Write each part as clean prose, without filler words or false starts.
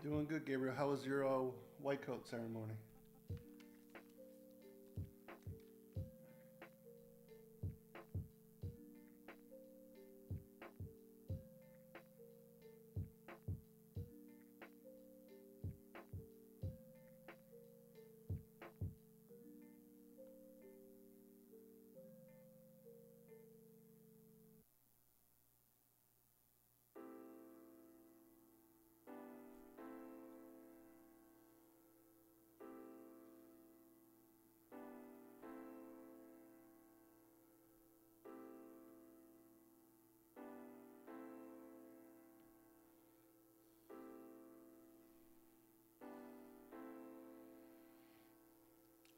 Doing good, Gabriel. How was your white coat ceremony?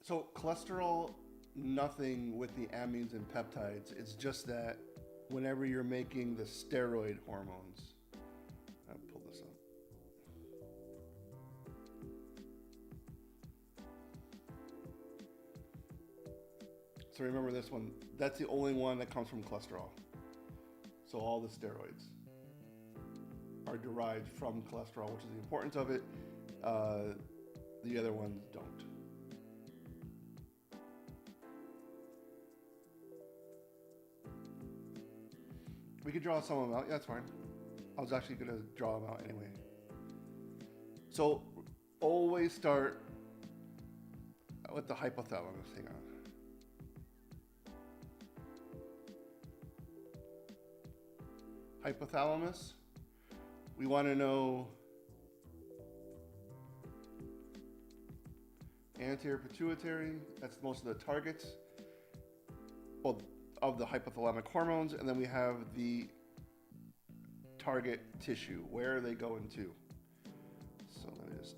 So cholesterol, nothing with the amines and peptides. It's just that whenever you're making the steroid hormones, I'll pull this up. So remember this one. That's the only one that comes from cholesterol. So all the steroids are derived from cholesterol, which is the importance of it. Uh, the other ones don't. We could draw some of them out. Yeah, that's fine. I was actually going to draw them out anyway. So always start with the hypothalamus. Hang on. Hypothalamus. We want to know anterior pituitary. That's most of the targets. Well, of the hypothalamic hormones, and then we have the target tissue. Where are they going to? So let me just.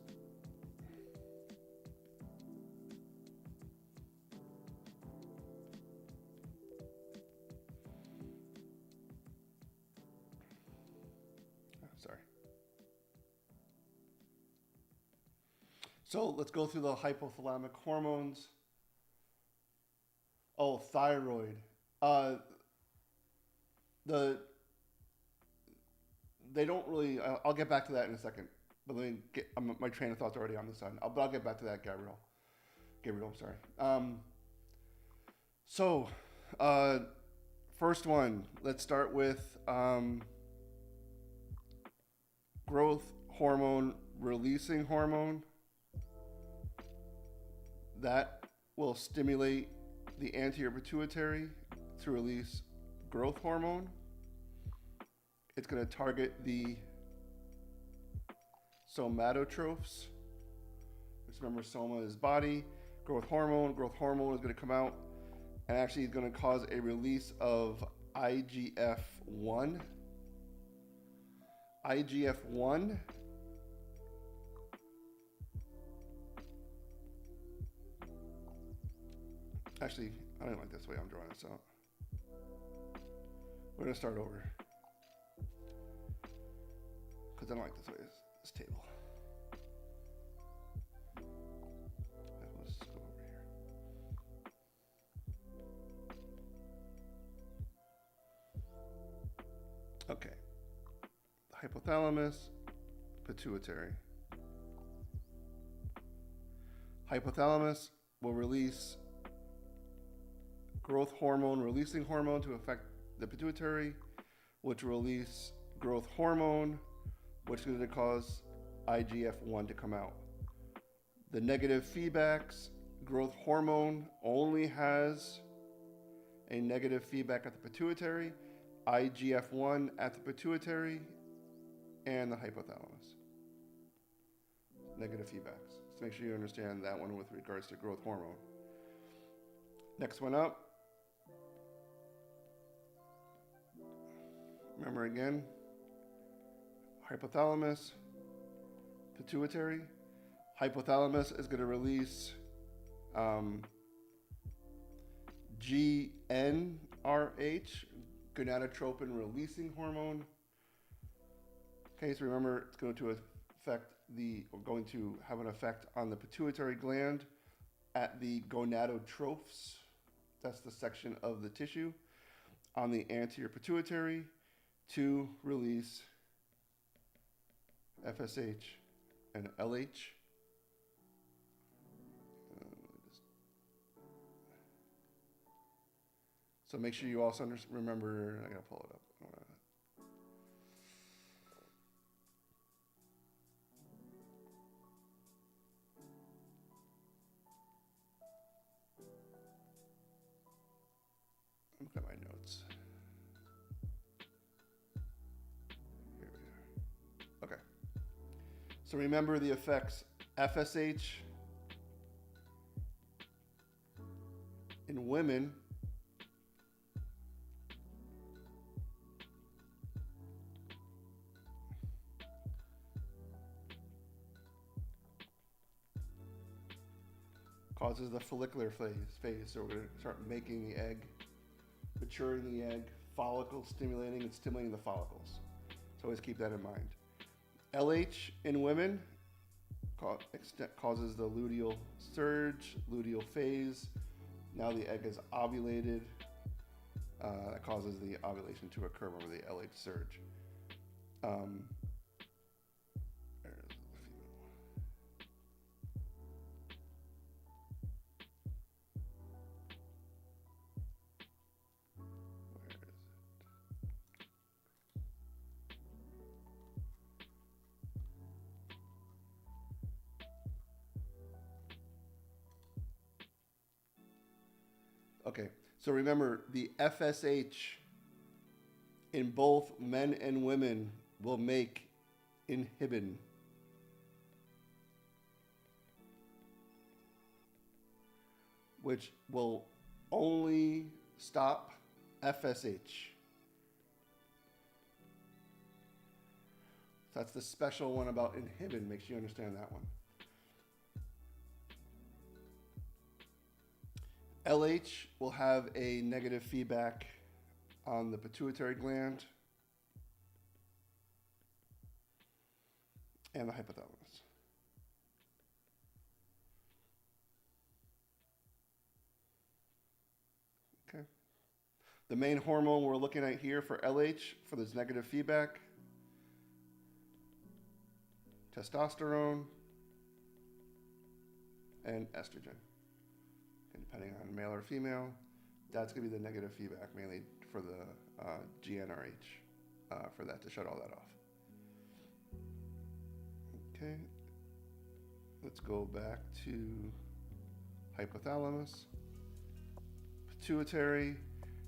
Oh, sorry. So let's go through the hypothalamic hormones. Oh, thyroid. Uh, the they don't really. I'll get back to that in a second. But let me get my train of thoughts already on this side. But I'll get back to that, Gabriel. Gabriel, I'm sorry. So, uh, first one. Let's start with growth hormone releasing hormone. That will stimulate the anterior pituitary to release growth hormone. It's going to target the somatotrophs. Just remember, soma is body. Growth hormone is going to come out and actually is going to cause a release of IGF-1. IGF-1 actually, I don't like this way I'm drawing this out. We're going to start over because I don't like this way, this table. Let's go over here. Okay. Hypothalamus, pituitary. Hypothalamus will release growth hormone releasing hormone to affect the pituitary, which will release growth hormone, which is going to cause IGF-1 to come out. The negative feedbacks, growth hormone only has a negative feedback at the pituitary, IGF-1 at the pituitary, and the hypothalamus. Negative feedbacks. So make sure you understand that one with regards to growth hormone. Next one up. Remember again, hypothalamus, pituitary. Hypothalamus is going to release GnRH, gonadotropin releasing hormone. Okay, so remember it's going to have an effect on the pituitary gland at the gonadotrophs. That's the section of the tissue on the anterior pituitary to release FSH, and LH. So make sure you also remember, I gotta pull it up. Look at my notes. Here we are. Okay. So remember the effects FSH in women causes the follicular phase. So we're going to start making the egg, maturing the egg, follicle stimulating and stimulating the follicles. So always keep that in mind. LH in women causes the luteal surge, luteal phase. Now the egg is ovulated. That causes the ovulation to occur. Remember the LH surge. Okay, so remember the FSH in both men and women will make inhibin. Which will only stop FSH. So that's the special one about inhibin. Make sure you understand that one. LH will have a negative feedback on the pituitary gland and the hypothalamus. Okay. The main hormone we're looking at here for LH for this negative feedback, testosterone and estrogen. Depending on male or female, that's going to be the negative feedback, mainly for the GnRH, for that to shut all that off. Okay, let's go back to hypothalamus, pituitary.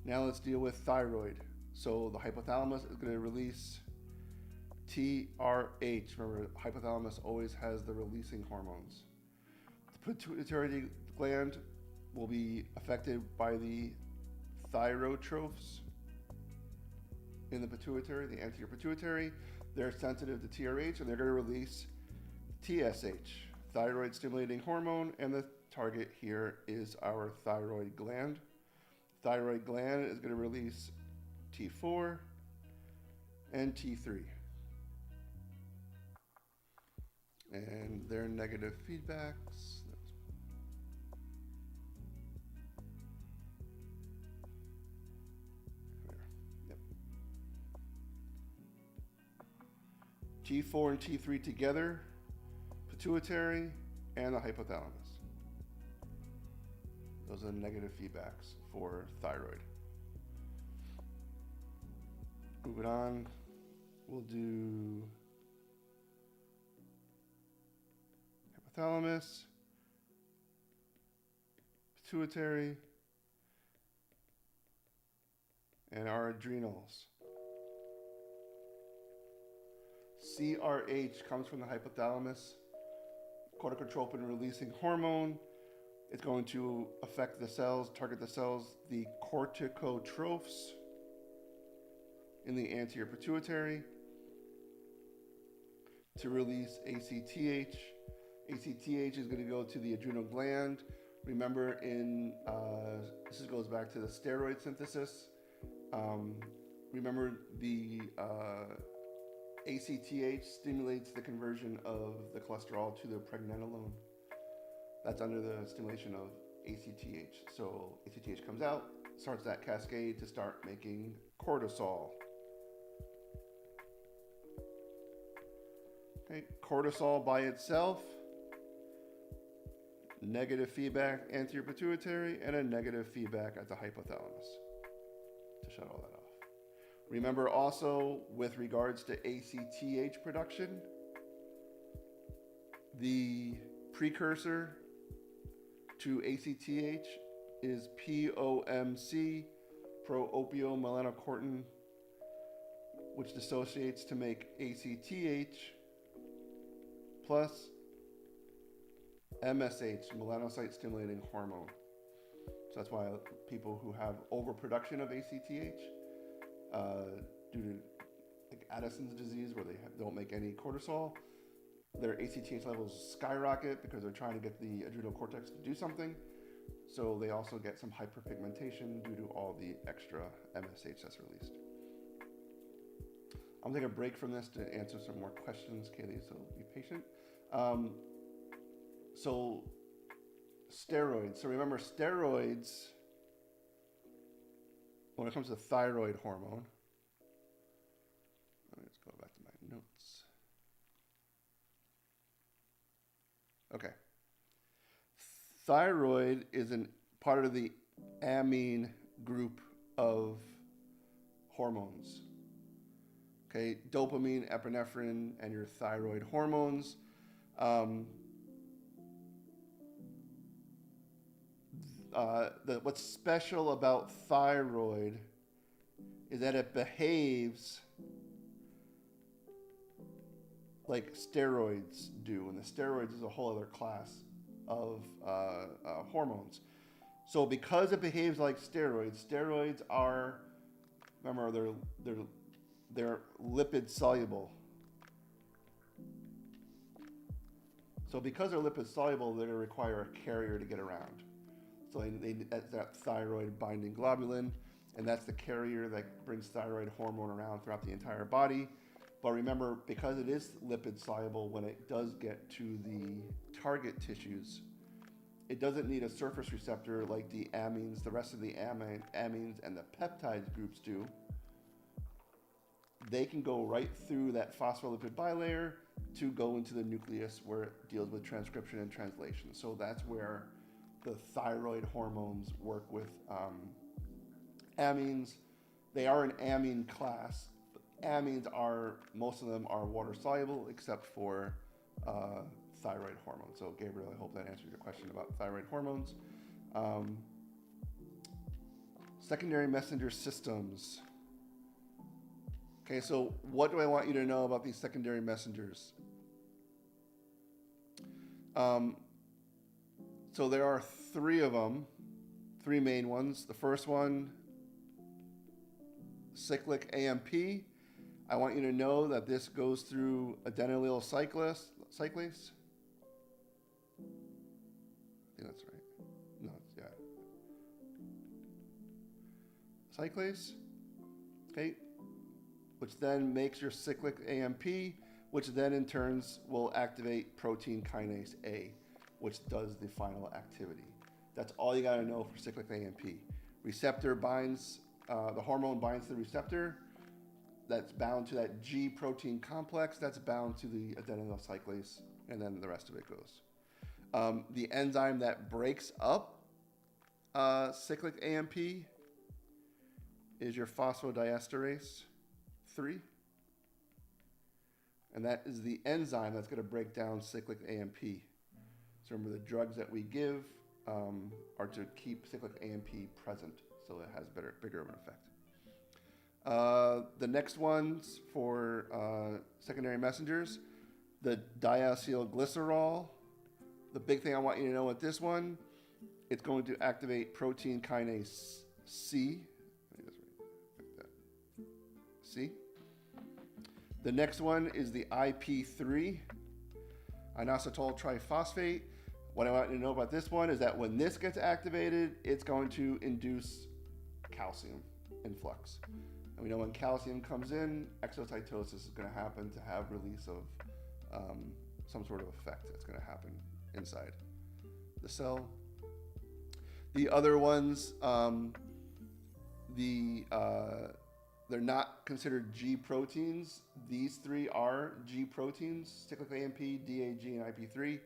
Now let's deal with thyroid. So the hypothalamus is going to release TRH. Remember, hypothalamus always has the releasing hormones. The pituitary gland will be affected by the thyrotrophs in the pituitary, the anterior pituitary. They're sensitive to TRH and they're going to release TSH, thyroid stimulating hormone, and the target here is our thyroid gland. Thyroid gland is going to release T4 and T3. And their negative feedbacks. T4 and T3 together, pituitary and the hypothalamus. Those are the negative feedbacks for thyroid. Moving on, we'll do hypothalamus, pituitary, and our adrenals. CRH comes from the hypothalamus, corticotropin releasing hormone. It's going to affect the cells, target the cells, the corticotrophs in the anterior pituitary to release ACTH. ACTH is going to go to the adrenal gland. Remember, this goes back to the steroid synthesis. Remember the ACTH stimulates the conversion of the cholesterol to the pregnenolone. That's under the stimulation of ACTH. So ACTH comes out, starts that cascade to start making cortisol. Okay, cortisol by itself, negative feedback anterior pituitary, and a negative feedback at the hypothalamus to shut all that off. Remember also, with regards to ACTH production, the precursor to ACTH is POMC, pro-opiomelanocortin, which dissociates to make ACTH plus MSH, melanocyte stimulating hormone. So that's why people who have overproduction of ACTH, due to like Addison's disease, where they don't make any cortisol, their ACTH levels skyrocket because they're trying to get the adrenal cortex to do something. So they also get some hyperpigmentation due to all the extra MSH that's released. I'm gonna take a break from this to answer some more questions, Kaylee, so be patient. So steroids. So remember, steroids, when it comes to thyroid hormone, let me just go back to my notes. Okay. Thyroid is part of the amine group of hormones. Okay, dopamine, epinephrine, and your thyroid hormones. What's special about thyroid is that it behaves like steroids do, and the steroids is a whole other class of hormones. So because it behaves like steroids, steroids are, remember, they're lipid soluble. So because they're lipid soluble, they require a carrier to get around. So they need that thyroid binding globulin, and that's the carrier that brings thyroid hormone around throughout the entire body. But remember, because it is lipid soluble, when it does get to the target tissues, it doesn't need a surface receptor like the amines, the rest of the amines and the peptides groups do. They can go right through that phospholipid bilayer to go into the nucleus where it deals with transcription and translation. So that's where the thyroid hormones work with amines. They are an amine class. Amines most of them are water soluble except for thyroid hormones. So Gabriel, I hope that answered your question about thyroid hormones. Secondary messenger systems. Okay, so what do I want you to know about these secondary messengers? So there are three of them, three main ones. The first one, cyclic AMP. I want you to know that this goes through adenylyl cyclase. I think that's right. No, yeah. Cyclase, okay, which then makes your cyclic AMP, which then in turns will activate protein kinase A, which does the final activity. That's all you gotta know for cyclic AMP. Receptor binds, the hormone binds to the receptor, that's bound to that G protein complex, that's bound to the adenylyl cyclase, and then the rest of it goes. The enzyme that breaks up cyclic AMP is your phosphodiesterase 3. And that is the enzyme that's going to break down cyclic AMP. So remember, the drugs that we give are to keep cyclic AMP present, so it has bigger of an effect. The next ones for secondary messengers, the diacylglycerol. The big thing I want you to know with this one, it's going to activate protein kinase C. Let me just write that. C. The next one is the IP3, inositol triphosphate. What I want you to know about this one is that when this gets activated, it's going to induce calcium influx. And we know when calcium comes in, exocytosis is going to happen to have release of some sort of effect that's going to happen inside the cell. The other ones, the they're not considered G proteins. These three are G proteins: cyclic AMP, DAG, and IP3.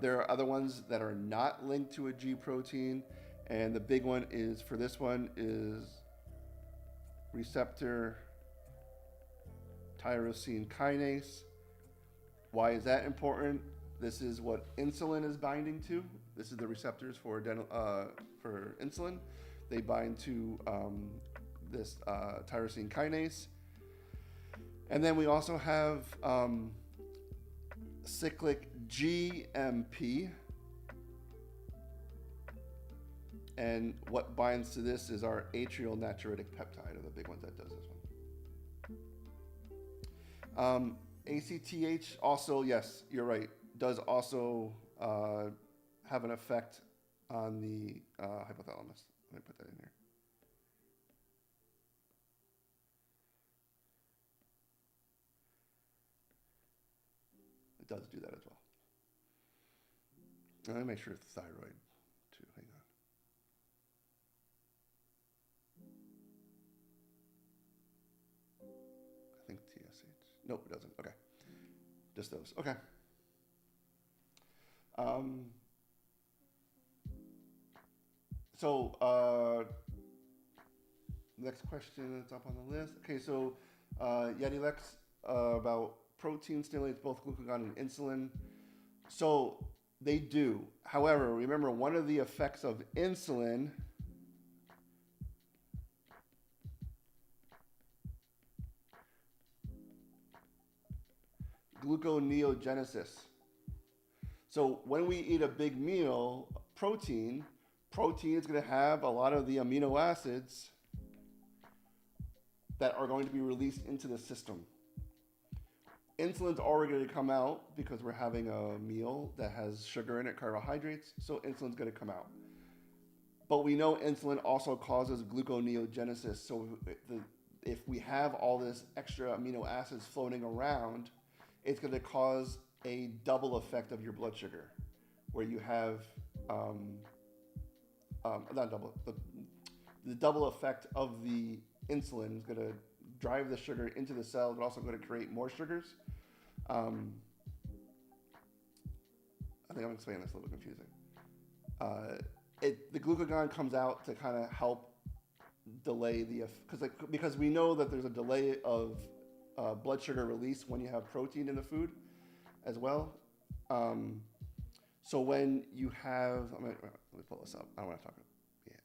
There are other ones that are not linked to a G protein, and the big one is for this one is receptor tyrosine kinase. Why is that important? This is what insulin is binding to. This is the receptors for insulin. They bind to this tyrosine kinase. And then we also have cyclic GMP. And what binds to this is our atrial natriuretic peptide, are the big ones that does this one. ACTH also, yes, you're right, does also have an effect on the hypothalamus. Let me put that in here. It does do that as well. Let me make sure it's thyroid too. Hang on. I think TSH. Nope, it doesn't. Okay. Just those. Okay. Next question that's up on the list. Okay, so Yetilex about protein stimulates both glucagon and insulin. So they do. However, remember one of the effects of insulin gluconeogenesis. So when we eat a big meal, protein is going to have a lot of the amino acids that are going to be released into the system. Insulin's already going to come out because we're having a meal that has sugar in it, carbohydrates, so insulin's going to come out. But we know insulin also causes gluconeogenesis, so if we have all this extra amino acids floating around, it's going to cause a double effect of your blood sugar, where you have not double, the double effect of the insulin is going to drive the sugar into the cell, but also going to create more sugars. I think I'm explaining this a little bit confusing. The glucagon comes out to kind of help delay because we know that there's a delay of blood sugar release when you have protein in the food as well. So when you have, let me pull this up. I don't want to talk here.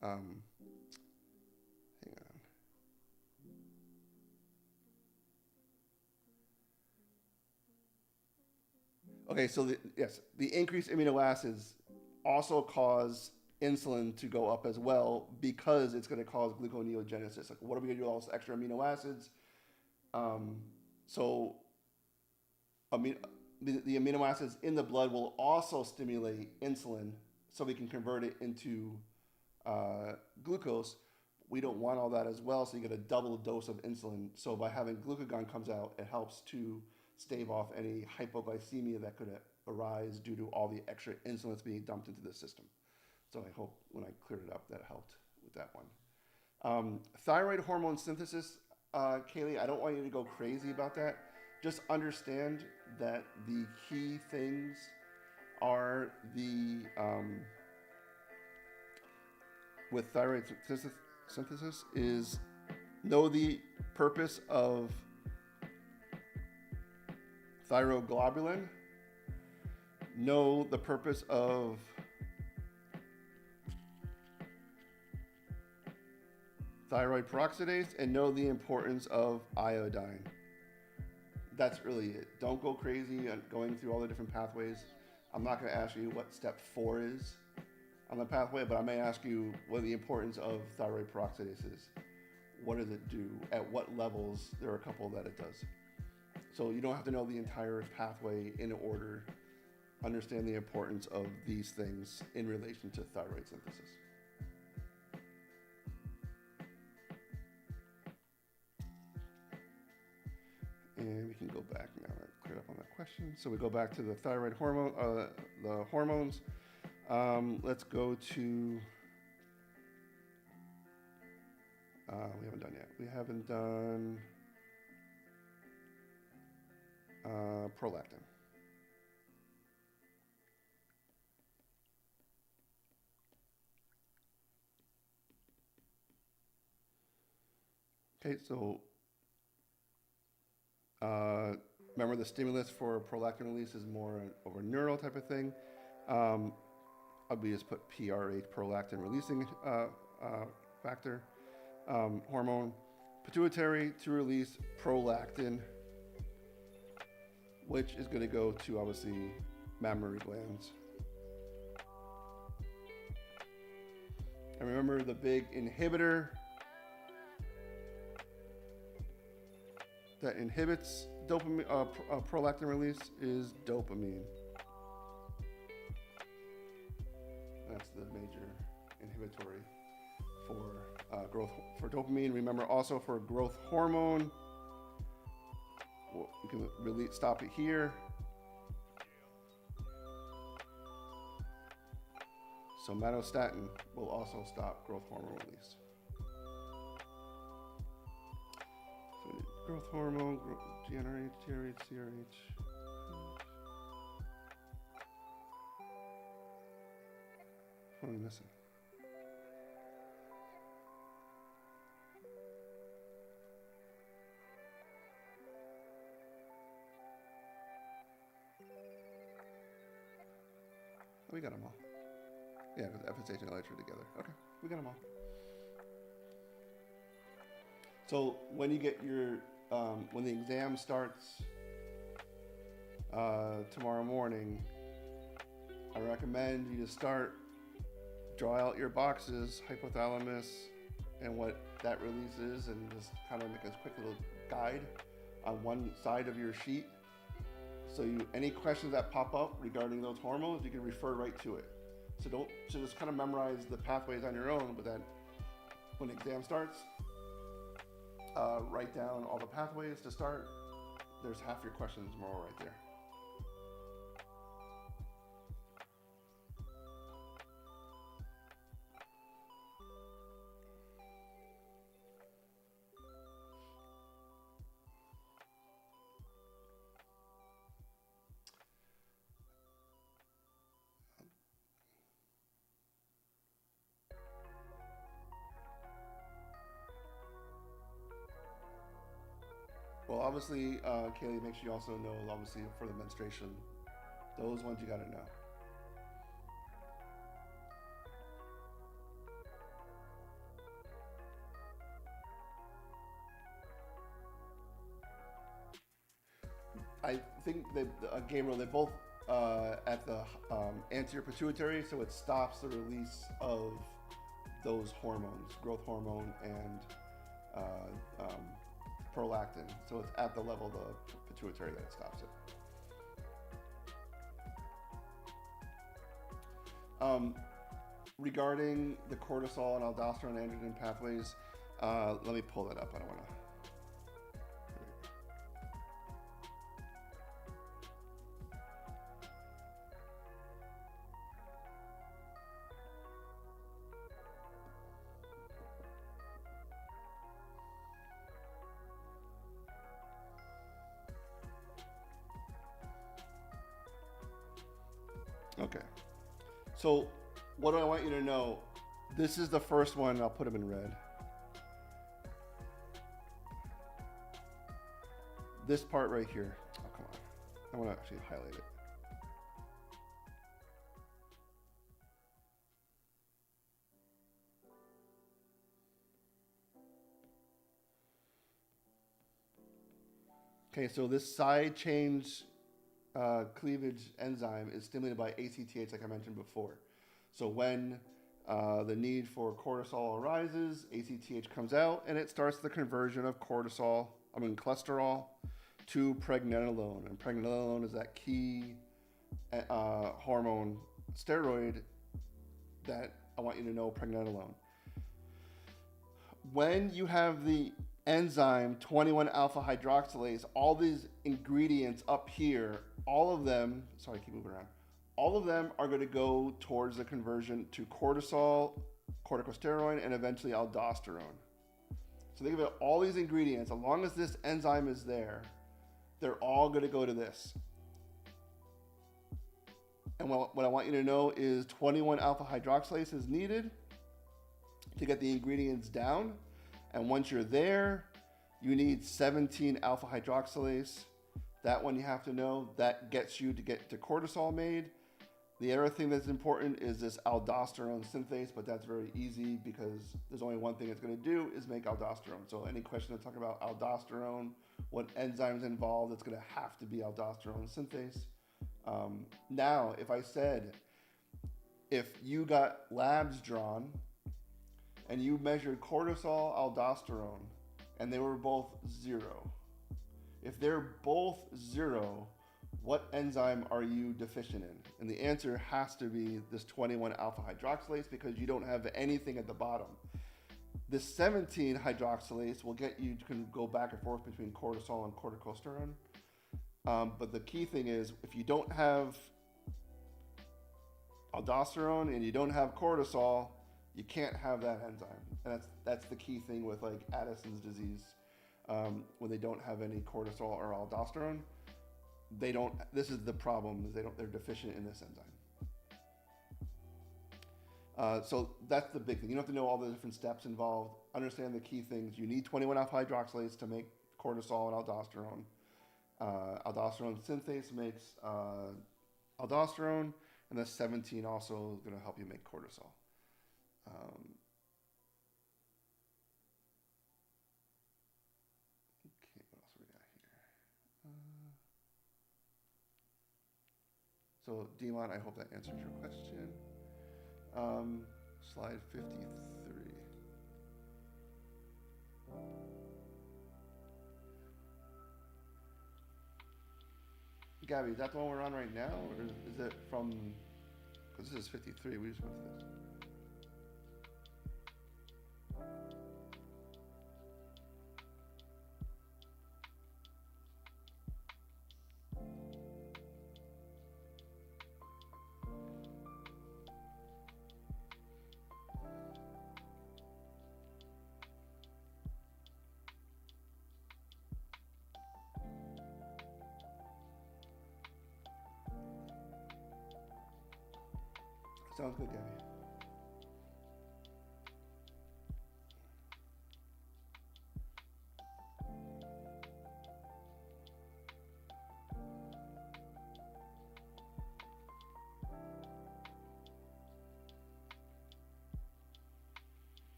Hang on. Okay, so the increased amino acids also cause insulin to go up as well because it's going to cause gluconeogenesis. Like, what are we going to do with all those extra amino acids? The amino acids in the blood will also stimulate insulin, so we can convert it into glucose. We don't want all that as well, so you get a double dose of insulin. So by having glucagon comes out, it helps to stave off any hypoglycemia that could arise due to all the extra insulin that's being dumped into the system. So I hope when I cleared it up that helped with that one. Thyroid hormone synthesis, Kaylee, I don't want you to go crazy about that. Just understand that the key things are with thyroid synthesis is know the purpose of thyroglobulin, know the purpose of thyroid peroxidase, and know the importance of iodine. That's really it. Don't go crazy on going through all the different pathways. I'm not going to ask you what step 4 is on the pathway, but I may ask you what the importance of thyroid peroxidase is. What does it do? At what levels? There are a couple that it does. So you don't have to know the entire pathway in order. Understand the importance of these things in relation to thyroid synthesis. And we can go back now. I cleared up on that question. So we go back to the thyroid hormone, the hormones. Let's go to We haven't done yet. We haven't done prolactin. Okay, so remember the stimulus for prolactin release is more over neural type of thing. We just put PRH, prolactin releasing factor, hormone. Pituitary to release prolactin, which is going to go to obviously mammary glands. And remember the big inhibitor that inhibits dopamine, prolactin release is dopamine. That's the major inhibitory for growth for dopamine. Remember also for growth hormone, well, you can really stop it here. Somatostatin will also stop growth hormone release. So growth hormone, GnRH, TRH, CRH. What am I missing? We got them all. Yeah, because FSH and LH are together. Okay, we got them all. So when you get your, when the exam starts tomorrow morning, I recommend you to start, draw out your boxes, hypothalamus, and what that release is, and just kind of make a quick little guide on one side of your sheet. So any questions that pop up regarding those hormones, you can refer right to it. So just kind of memorize the pathways on your own, but then when the exam starts, write down all the pathways to start. There's half your questions tomorrow right there. Well, obviously, Kaylee, make sure you also know, obviously, for the menstruation, those ones you gotta know. I think that, Gabriel, they're both at the anterior pituitary, so it stops the release of those hormones, growth hormone and prolactin. So it's at the level of the pituitary that it stops it. Regarding the cortisol and aldosterone androgen pathways, let me pull that up. I don't want to. Okay. So what do I want you to know? This is the first one. I'll put them in red. This part right here. Oh, come on. I want to actually highlight it. Okay, so this side chain cleavage enzyme is stimulated by ACTH, like I mentioned before. So when the need for cortisol arises, ACTH comes out, and it starts the conversion of cholesterol to pregnenolone. And pregnenolone is that key hormone steroid that I want you to know, pregnenolone. When you have the enzyme 21 alpha hydroxylase, all these ingredients up here, all of them, sorry, I keep moving around, all of them are going to go towards the conversion to cortisol, corticosteroid, and eventually aldosterone. So think of it, all these ingredients, as long as this enzyme is there, they're all going to go to this. And what I want you to know is 21 alpha hydroxylase is needed to get the ingredients down. And once you're there, you need 17 alpha hydroxylase. That one you have to know. That gets you to get to cortisol made. The other thing that's important is this aldosterone synthase, but that's very easy because there's only one thing it's going to do is make aldosterone. So any question to talk about aldosterone, what enzymes involved, it's going to have to be aldosterone synthase. Now, if I said, if you got labs drawn and you measured cortisol, aldosterone, and they were both 0, if they're both 0, what enzyme are you deficient in? And the answer has to be this 21 alpha hydroxylase because you don't have anything at the bottom. This 17 hydroxylase will get you to go back and forth between cortisol and corticosterone. But the key thing is, if you don't have aldosterone and you don't have cortisol, you can't have that enzyme. And that's the key thing with like Addison's disease. When they don't have any cortisol or aldosterone, this is the problem, is they're deficient in this enzyme. So that's the big thing. You don't have to know all the different steps involved. Understand the key things. You need 21 alpha hydroxylase to make cortisol and aldosterone. Aldosterone synthase makes aldosterone, and the 17 also is going to help you make cortisol. Okay, what else we got here? So, Demon, I hope that answers your question. Slide 53. Gabby, is that the one we're on right now, or is it from? Because this is 53. We just went to this. Sounds good, Gabby.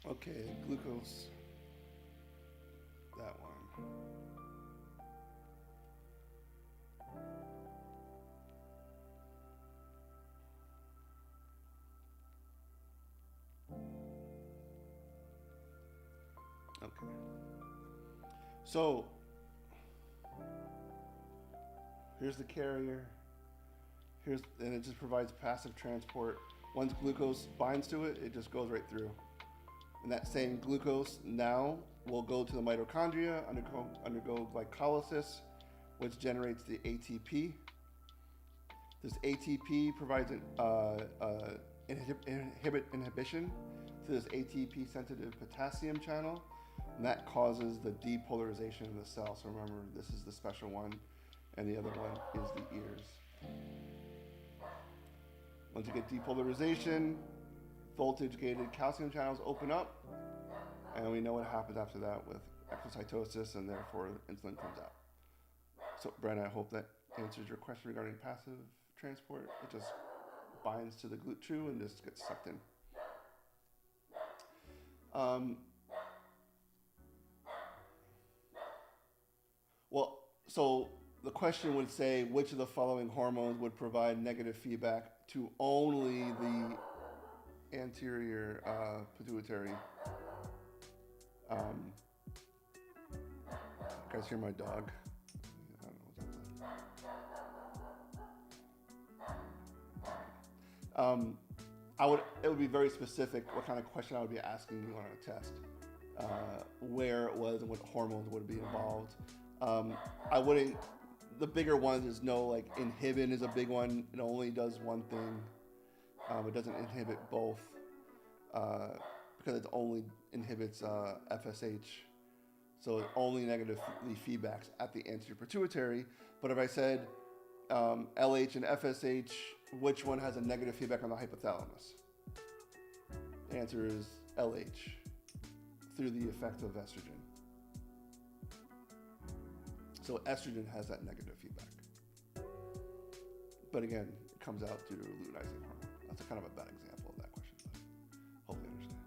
Okay, glucose. That one. Okay. So here's the carrier. And it just provides passive transport. Once glucose binds to it, it just goes right through. And that same glucose now will go to the mitochondria, undergo glycolysis, which generates the ATP. This ATP provides inhibition to this ATP-sensitive potassium channel, and that causes the depolarization of the cell. So remember, this is the special one, and the other one is the ears. Once you get depolarization, voltage-gated calcium channels open up, and we know what happens after that with exocytosis, and therefore insulin comes out. So, Brandon, I hope that answers your question regarding passive transport. It just binds to the GLUT2 and just gets sucked in. Well, so the question would say, which of the following hormones would provide negative feedback to only the anterior pituitary? You guys hear my dog? I don't know what that's. It would be very specific what kind of question I would be asking you on a test, where it was and what hormones would be involved. I wouldn't. The bigger ones is like inhibin is a big one. It only does one thing. It doesn't inhibit both. because it only inhibits FSH. So it only negatively feedbacks at the anterior pituitary. But if I said LH and FSH, which one has a negative feedback on the hypothalamus? The answer is LH, through the effect of estrogen. So estrogen has that negative feedback. But again, it comes out due to luteinizing hormone. That's a kind of a bad example of that question, but hopefully you understand.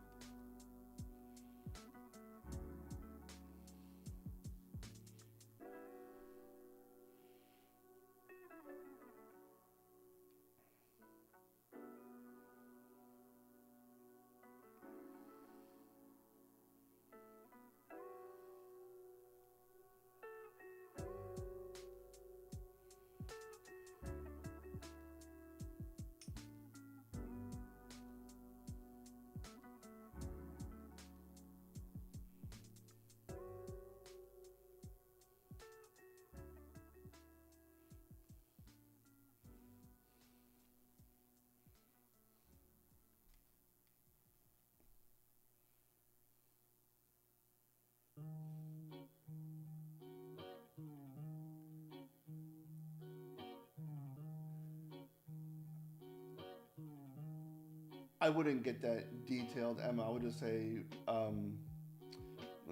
I wouldn't get that detailed, Emma. I would just say, let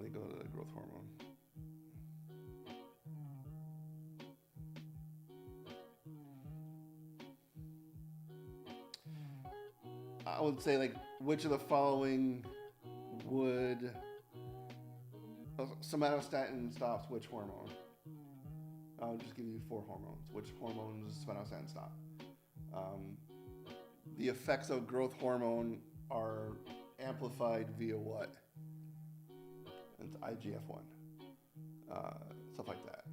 me go to the growth hormone. I would say, like, which of the following would somatostatin stops which hormone? I'll just give you 4 hormones. Which hormones somatostatin stop? The effects of growth hormone are amplified via what? It's IGF-1. Stuff like that.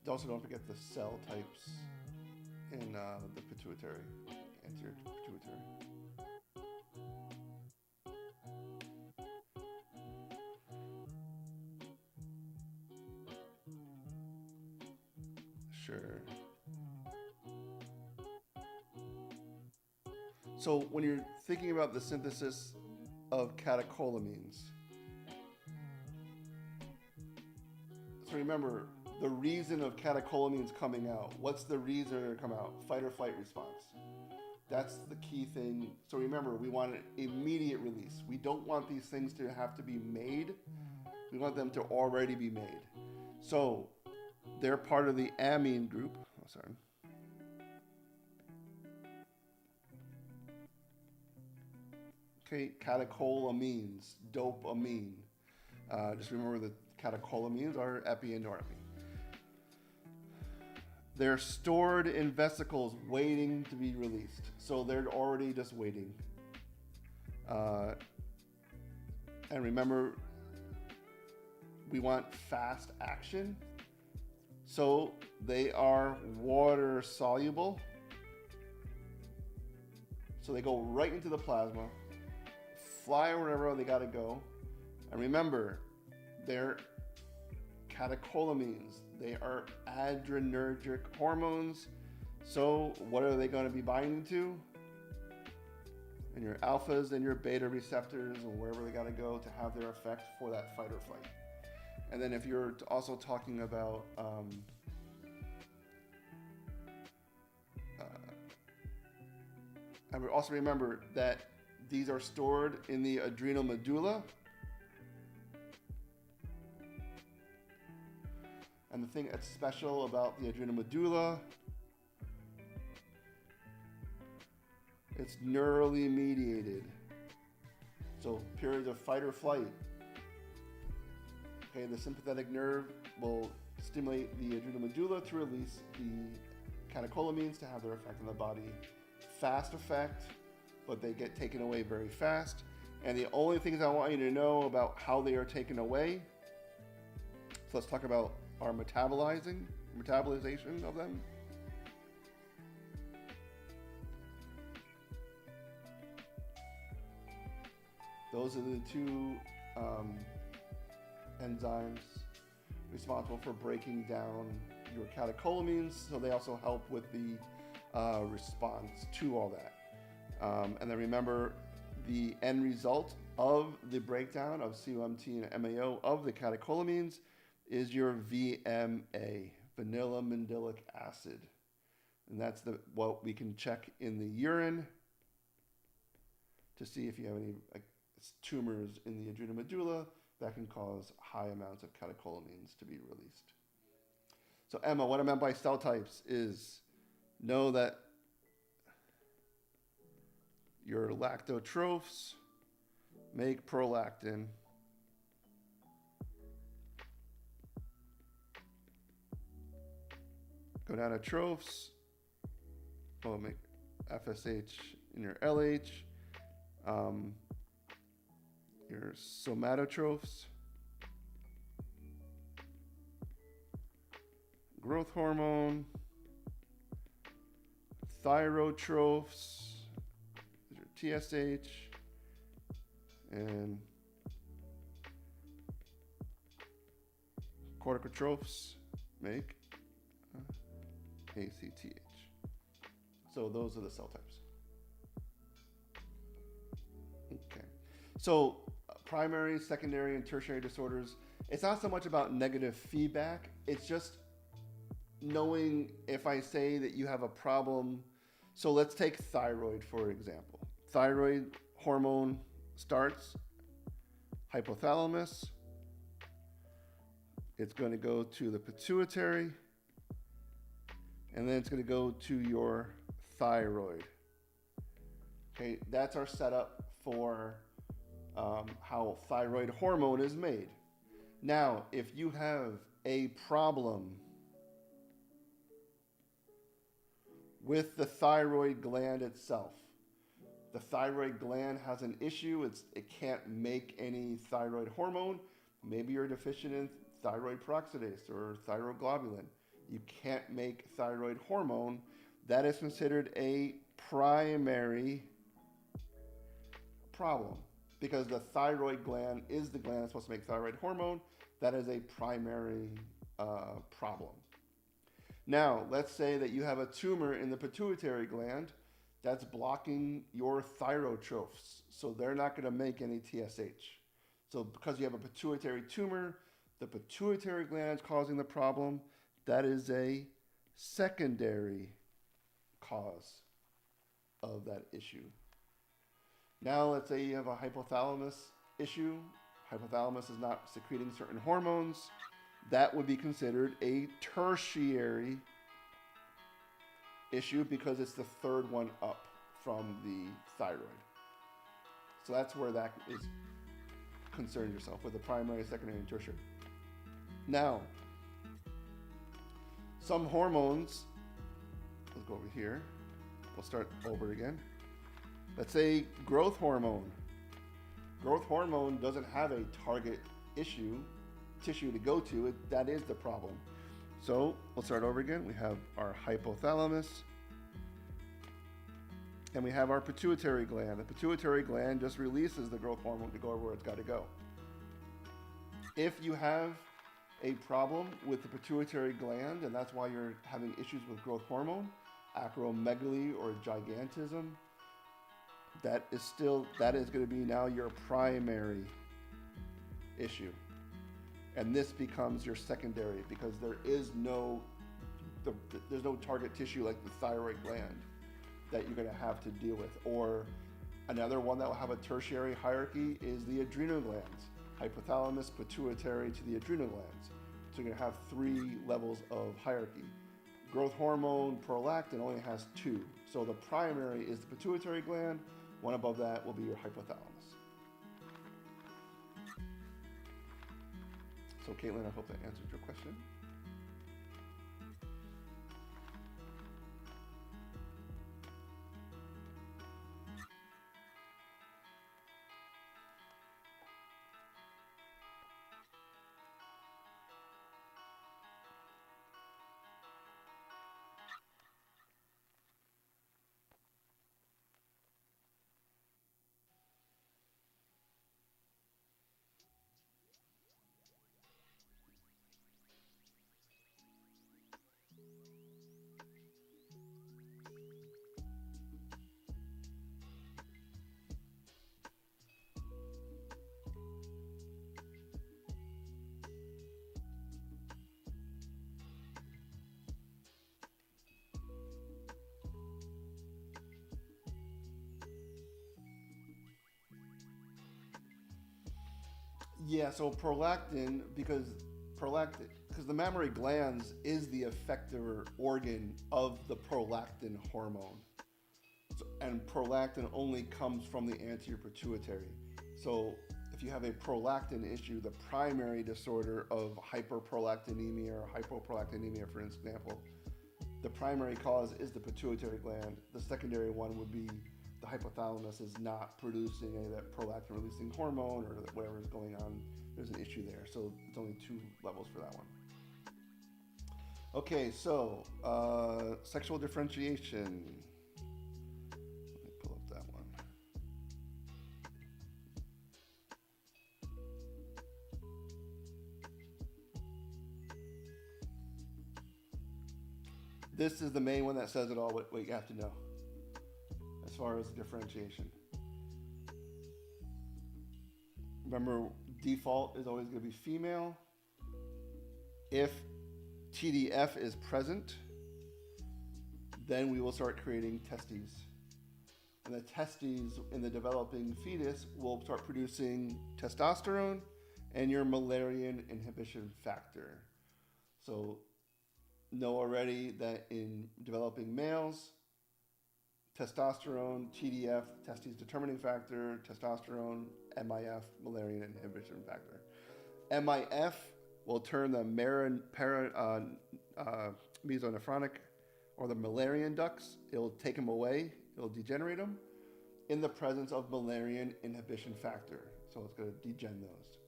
Also, don't forget the cell types in the pituitary, anterior pituitary. Sure. So when you're thinking about the synthesis of catecholamines, so remember, the reason of catecholamines coming out. What's the reason they're coming out? Fight or flight response. That's the key thing. So remember, we want an immediate release. We don't want these things to have to be made. We want them to already be made. So they're part of the amine group. Oh, sorry. Okay, catecholamines, dopamine. Just remember that catecholamines are epi and norepinephrine. They're stored in vesicles waiting to be released. So they're already just waiting. And remember, we want fast action. So they are water soluble. So they go right into the plasma, fly wherever they got to go. And remember, they're catecholamines. They are adrenergic hormones. So what are they going to be binding to? And your alphas and your beta receptors and wherever they got to go to have their effect for that fight or flight. And then if you're also talking about and also remember that these are stored in the adrenal medulla. And the thing that's special about the adrenal medulla, it's neurally mediated. So periods of fight or flight. Okay, the sympathetic nerve will stimulate the adrenal medulla to release the catecholamines to have their effect on the body. Fast effect, but they get taken away very fast. And the only things I want you to know about how they are taken away, so let's talk about our metabolization of them. Those are the two enzymes responsible for breaking down your catecholamines, so they also help with the response to all that. And then remember, the end result of the breakdown of COMT and MAO of the catecholamines is your VMA, vanilla mandelic acid. And that's what we can check in the urine to see if you have any tumors in the adrenal medulla that can cause high amounts of catecholamines to be released. So Emma, what I meant by cell types is know that your lactotrophs make prolactin. Gonadotrophs will make FSH in your LH. Your somatotrophs, growth hormone, thyrotrophs, your TSH, and corticotrophs make ACTH. So those are the cell types. Okay. So primary, secondary, and tertiary disorders, it's not so much about negative feedback. It's just knowing if I say that you have a problem. So let's take thyroid, for example. Thyroid hormone starts hypothalamus. It's going to go to the pituitary, and then it's going to go to your thyroid. Okay, that's our setup for how thyroid hormone is made. Now, if you have a problem with the thyroid gland itself, the thyroid gland has an issue, it can't make any thyroid hormone, maybe you're deficient in thyroid peroxidase or thyroglobulin, you can't make thyroid hormone, that is considered a primary problem. Because the thyroid gland is the gland that's supposed to make thyroid hormone, that is a primary problem. Now, let's say that you have a tumor in the pituitary gland that's blocking your thyrotrophs, so they're not going to make any TSH. So because you have a pituitary tumor, the pituitary gland is causing the problem, that is a secondary cause of that issue. Now, let's say you have a hypothalamus issue. Hypothalamus is not secreting certain hormones. That would be considered a tertiary issue because it's the third one up from the thyroid. So that's where that is concern yourself with the primary, secondary, and tertiary. Now, some hormones, let's go over here. We'll start over again. Let's say growth hormone. Growth hormone doesn't have a target tissue to go to. That is the problem. So we'll start over again. We have our hypothalamus, and we have our pituitary gland. The pituitary gland just releases the growth hormone to go where it's got to go. If you have a problem with the pituitary gland, and that's why you're having issues with growth hormone, acromegaly or gigantism, that is going to be now your primary issue. And this becomes your secondary because there's no target tissue like the thyroid gland that you're going to have to deal with. Or another one that will have a tertiary hierarchy is the adrenal glands. Hypothalamus, pituitary to the adrenal glands. So you're going to have 3 levels of hierarchy. Growth hormone, prolactin only has 2. So the primary is the pituitary gland. One above that will be your hypothalamus. So Caitlin, I hope that answered your question. Yeah, so because the mammary glands is the effector organ of the prolactin hormone. So, and prolactin only comes from the anterior pituitary. So if you have a prolactin issue, the primary disorder of hyperprolactinemia or hypoprolactinemia, for example, the primary cause is the pituitary gland. The secondary one would be the hypothalamus is not producing any of that prolactin releasing hormone or whatever is going on. There's an issue there. So it's only 2 levels for that one. Okay, so sexual differentiation. Let me pull up that one. This is the main one that says it all, what you have to know as far as differentiation. Remember, default is always going to be female. If TDF is present, then we will start creating testes. And the testes in the developing fetus will start producing testosterone and your Müllerian inhibition factor. So know already that in developing males, testosterone, TDF, testes determining factor, testosterone, MIF, Müllerian inhibition factor. MIF will turn the mesonephrotic or the Müllerian ducts. It'll take them away. It'll degenerate them in the presence of Müllerian inhibition factor. So it's going to degen those.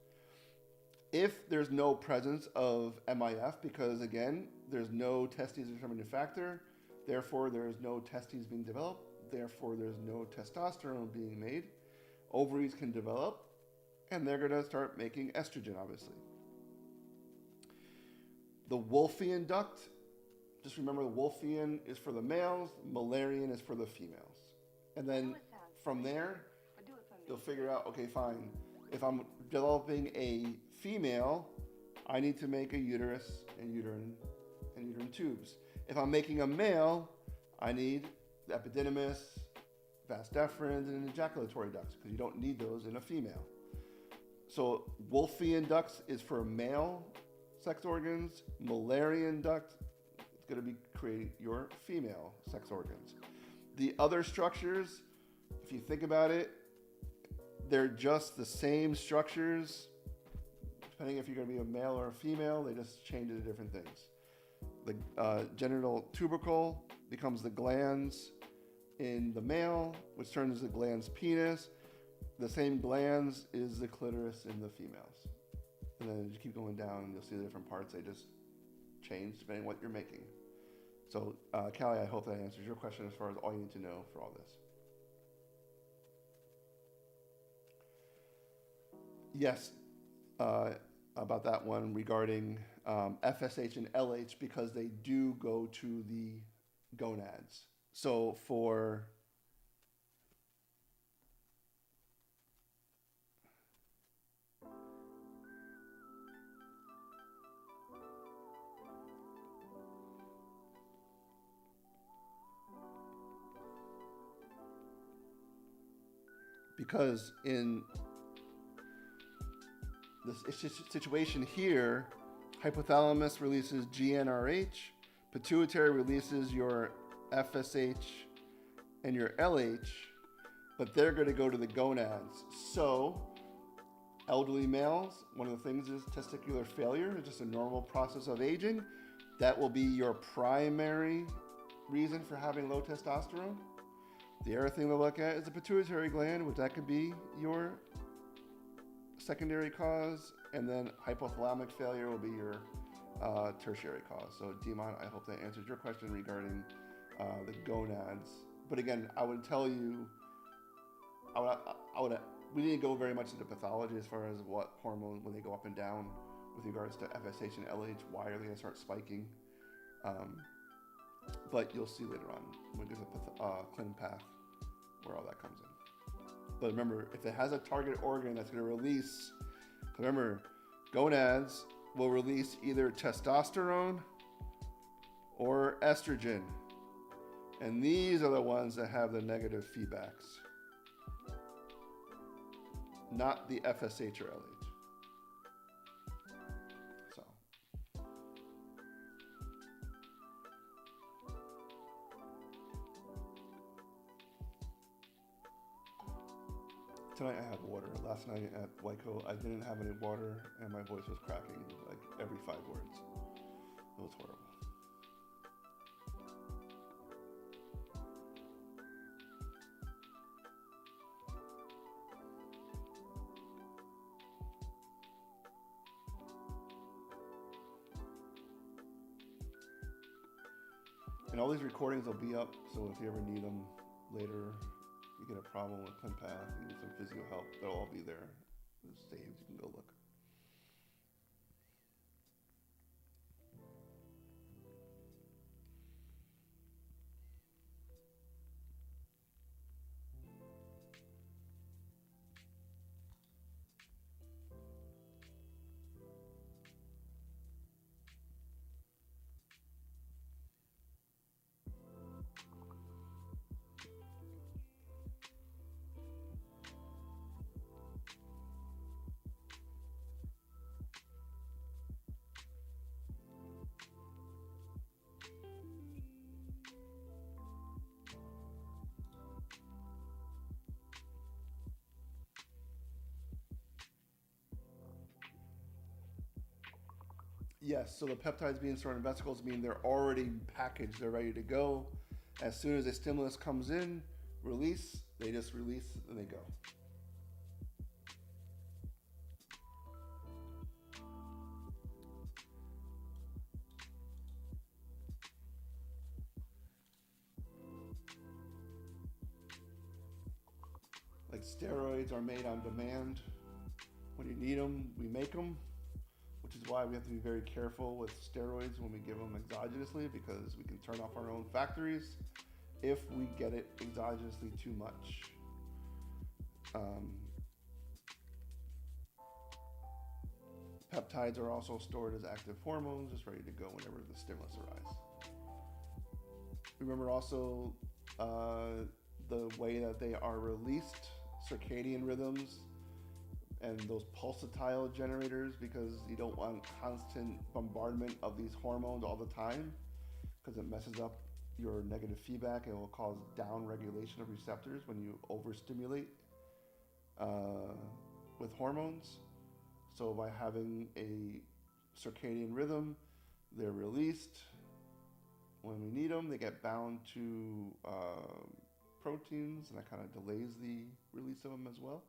If there's no presence of MIF, because again, there's no testes determining factor, therefore there's no testes being developed, therefore there's no testosterone being made, ovaries can develop, and they're going to start making estrogen, obviously. The Wolffian duct, just remember the Wolffian is for the males, Müllerian is for the females. And then from there, you'll figure out, okay, fine, if I'm developing a female, I need to make a uterus and uterine tubes. If I'm making a male, I need the epididymis, vas deferens, and ejaculatory ducts, because you don't need those in a female. So Wolffian ducts is for male sex organs. Müllerian duct is going to be creating your female sex organs. The other structures, if you think about it, they're just the same structures. Depending if you're going to be a male or a female, they just change into different things. The genital tubercle becomes the glans in the male, which turns into the glans penis. The same glans is the clitoris in the females. And then you keep going down and you'll see the different parts. They just change depending on what you're making. So, Callie, I hope that answers your question as far as all you need to know for all this. Yes, about that one regarding FSH and LH, because they do go to the gonads. So for because in this situation here, hypothalamus releases GnRH, pituitary releases your FSH and your LH, but they're going to go to the gonads. So elderly males, one of the things is testicular failure. It's just a normal process of aging. That will be your primary reason for having low testosterone. The other thing to look at is the pituitary gland, which that could be your secondary cause, and then hypothalamic failure will be your tertiary cause. So Demon, I hope that answers your question regarding the gonads. But again, I would tell you, we didn't go very much into pathology as far as what hormones, when they go up and down with regards to FSH and LH, why are they going to start spiking? But you'll see later on when there's a clin path where all that comes in. But remember, if it has a target organ that's going to release, remember, gonads will release either testosterone or estrogen. And these are the ones that have the negative feedbacks, not the FSH or LH. Tonight I had water. Last night at Waco, I didn't have any water, and my voice was cracking like every 5 words. It was horrible. And all these recordings will be up, so if you ever need them later, you get a problem with ClinPath, you need some physio help, they'll all be there. It's saved, you can go look. Yes, so the peptides being stored in vesicles mean they're already packaged, they're ready to go. As soon as a stimulus comes in, release, they just release and they go. Like steroids are made on demand. When you need them, we make them, which is why we have to be very careful with steroids when we give them exogenously, because we can turn off our own factories if we get it exogenously too much. Peptides are also stored as active hormones, just ready to go whenever the stimulus arrives. Remember also the way that they are released, circadian rhythms, and those pulsatile generators, because you don't want constant bombardment of these hormones all the time, because it messes up your negative feedback and it will cause down regulation of receptors when you overstimulate with hormones. So by having a circadian rhythm, they're released when we need them. They get bound to proteins, and that kind of delays the release of them as well.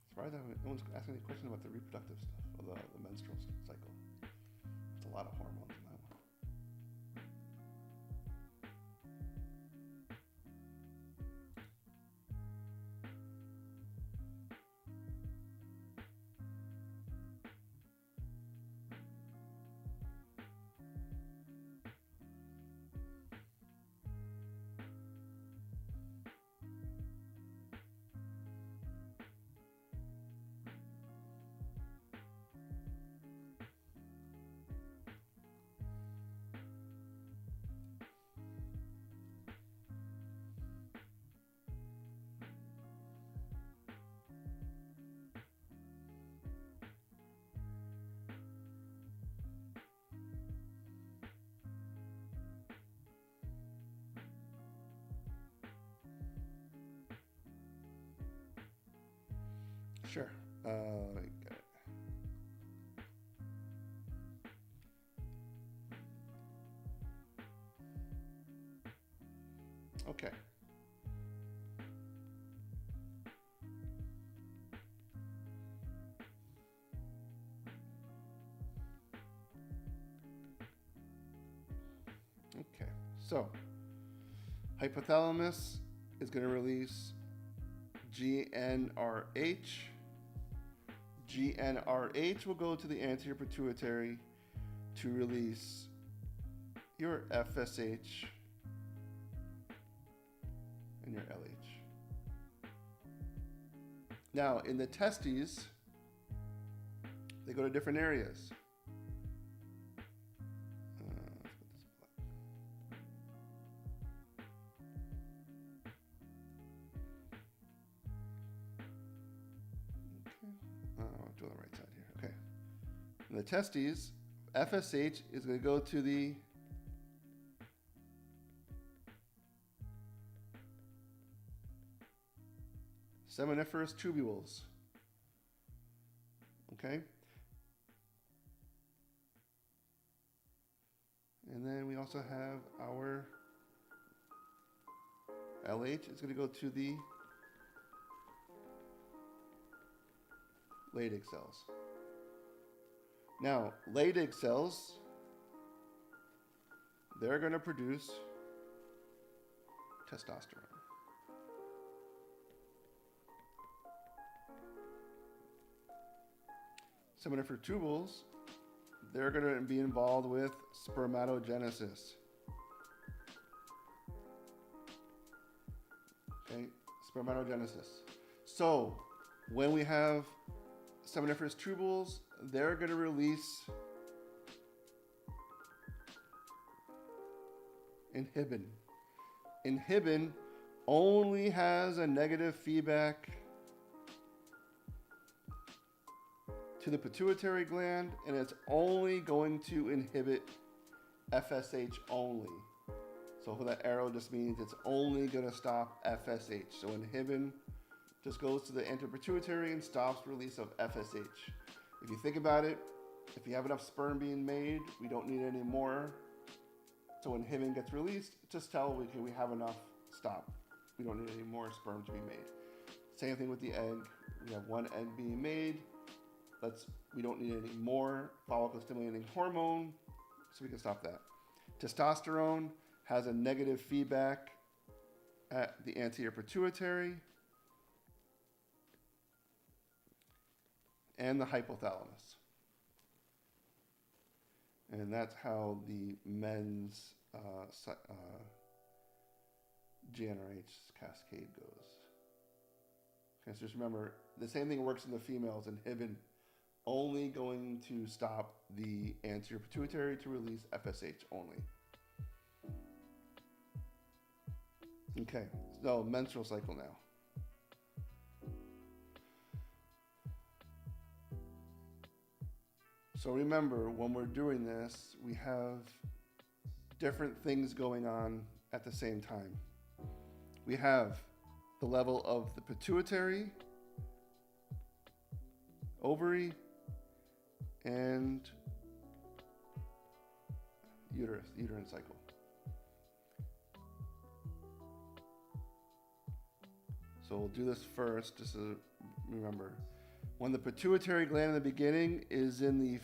Surprised no one's asking any question about the reproductive stuff, or the menstrual cycle. It's a lot of hormones in that one. Sure. Got it. Okay. Okay. So, hypothalamus is going to release GnRH. GnRH will go to the anterior pituitary to release your FSH and your LH. Now, in the testes, they go to different areas. do it on the right side here. Okay. In the testes, FSH is going to go to the seminiferous tubules. Okay. And then we also have our LH is going to go to the Leydig cells. Now, Leydig cells, they're going to produce testosterone. Seminiferous tubules, they're going to be involved with spermatogenesis. Okay, spermatogenesis. So, when we have seminiferous tubules, they're going to release inhibin. Inhibin only has a negative feedback to the pituitary gland, and it's only going to inhibit FSH only. So for that arrow just means it's only going to stop FSH. So inhibin just goes to the anterpituitary and stops release of FSH. If you think about it, if you have enough sperm being made, we don't need any more. So when inhibin gets released, just tell we have enough, stop. We don't need any more sperm to be made. Same thing with the egg. We have one egg being made. We don't need any more follicle stimulating hormone, so we can stop that. Testosterone has a negative feedback at the anterior pituitary and the hypothalamus. And that's how the men's GnRH cascade goes. Okay, so just remember, the same thing works in the females. Inhibin only going to stop the anterior pituitary to release FSH only. Okay, so menstrual cycle now. So remember, when we're doing this, we have different things going on at the same time. We have the level of the pituitary, ovary, and uterine cycle. So we'll do this first, just to remember. When the pituitary gland in the beginning is in the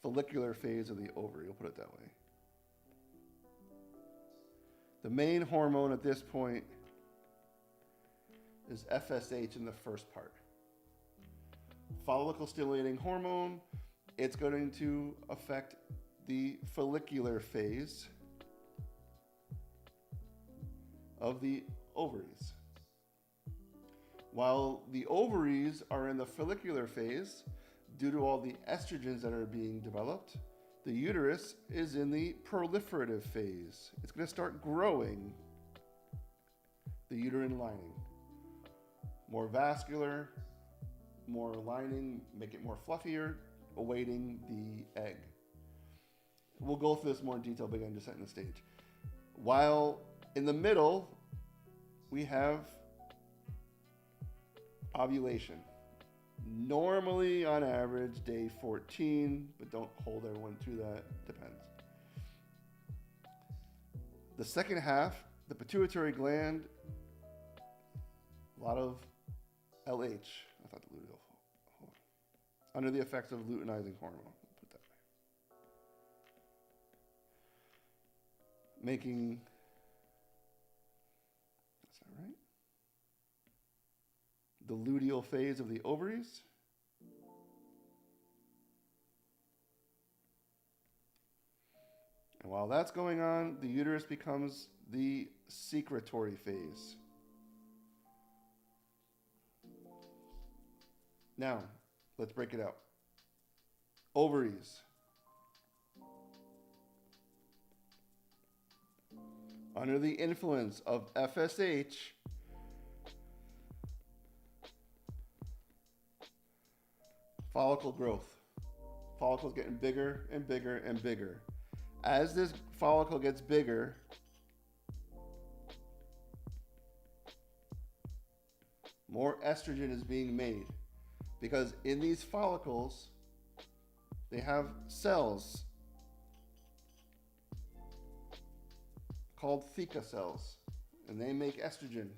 follicular phase of the ovary, we'll put it that way. The main hormone at this point is FSH in the first part. Follicle stimulating hormone, it's going to affect the follicular phase of the ovaries. While the ovaries are in the follicular phase, due to all the estrogens that are being developed, the uterus is in the proliferative phase. It's going to start growing the uterine lining. More vascular, more lining, make it more fluffier, awaiting the egg. We'll go through this more in detail, but again, just setting the stage. While in the middle, we have ovulation. Normally, on average, day 14, but don't hold everyone to that, depends. The second half, the pituitary gland, a lot of LH, I thought the luteal, under the effects of luteinizing hormone, put that way. Making, that's not right, the luteal phase of the ovaries. And while that's going on, the uterus becomes the secretory phase. Now, let's break it out. Ovaries. Under the influence of FSH, follicle growth. Follicle's getting bigger and bigger and bigger. As this follicle gets bigger, more estrogen is being made, because in these follicles, they have cells called theca cells, and they make estrogen.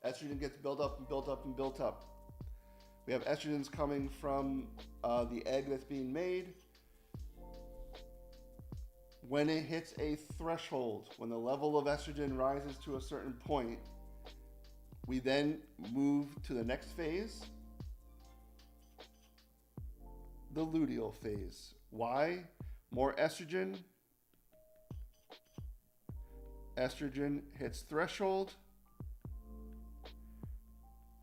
Estrogen gets built up and built up and built up. We have estrogens coming from the egg that's being made. When it hits a threshold, when the level of estrogen rises to a certain point, we then move to the next phase, the luteal phase. Why? More estrogen. Estrogen hits threshold,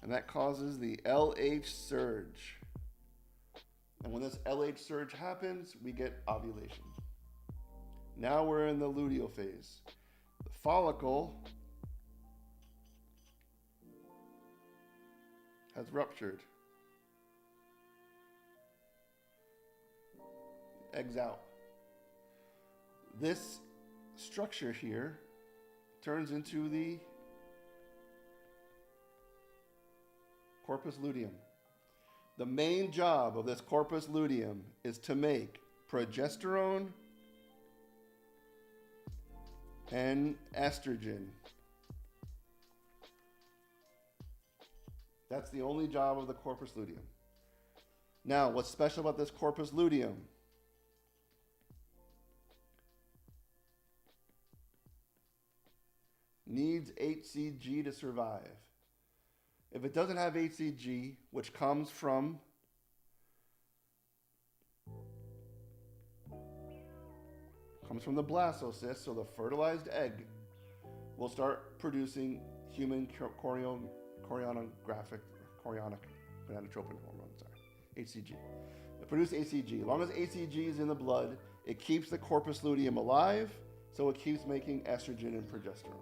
and that causes the LH surge. And when this LH surge happens, we get ovulation. Now we're in the luteal phase. The follicle has ruptured. Eggs out. This structure here turns into the corpus luteum. The main job of this corpus luteum is to make progesterone and estrogen. That's the only job of the corpus luteum. Now, what's special about this corpus luteum? Needs HCG to survive. If it doesn't have HCG, which comes from the blastocyst, so the fertilized egg will start producing human chorionic gonadotropin hormone, HCG. It produces HCG. As long as HCG is in the blood, it keeps the corpus luteum alive, so it keeps making estrogen and progesterone.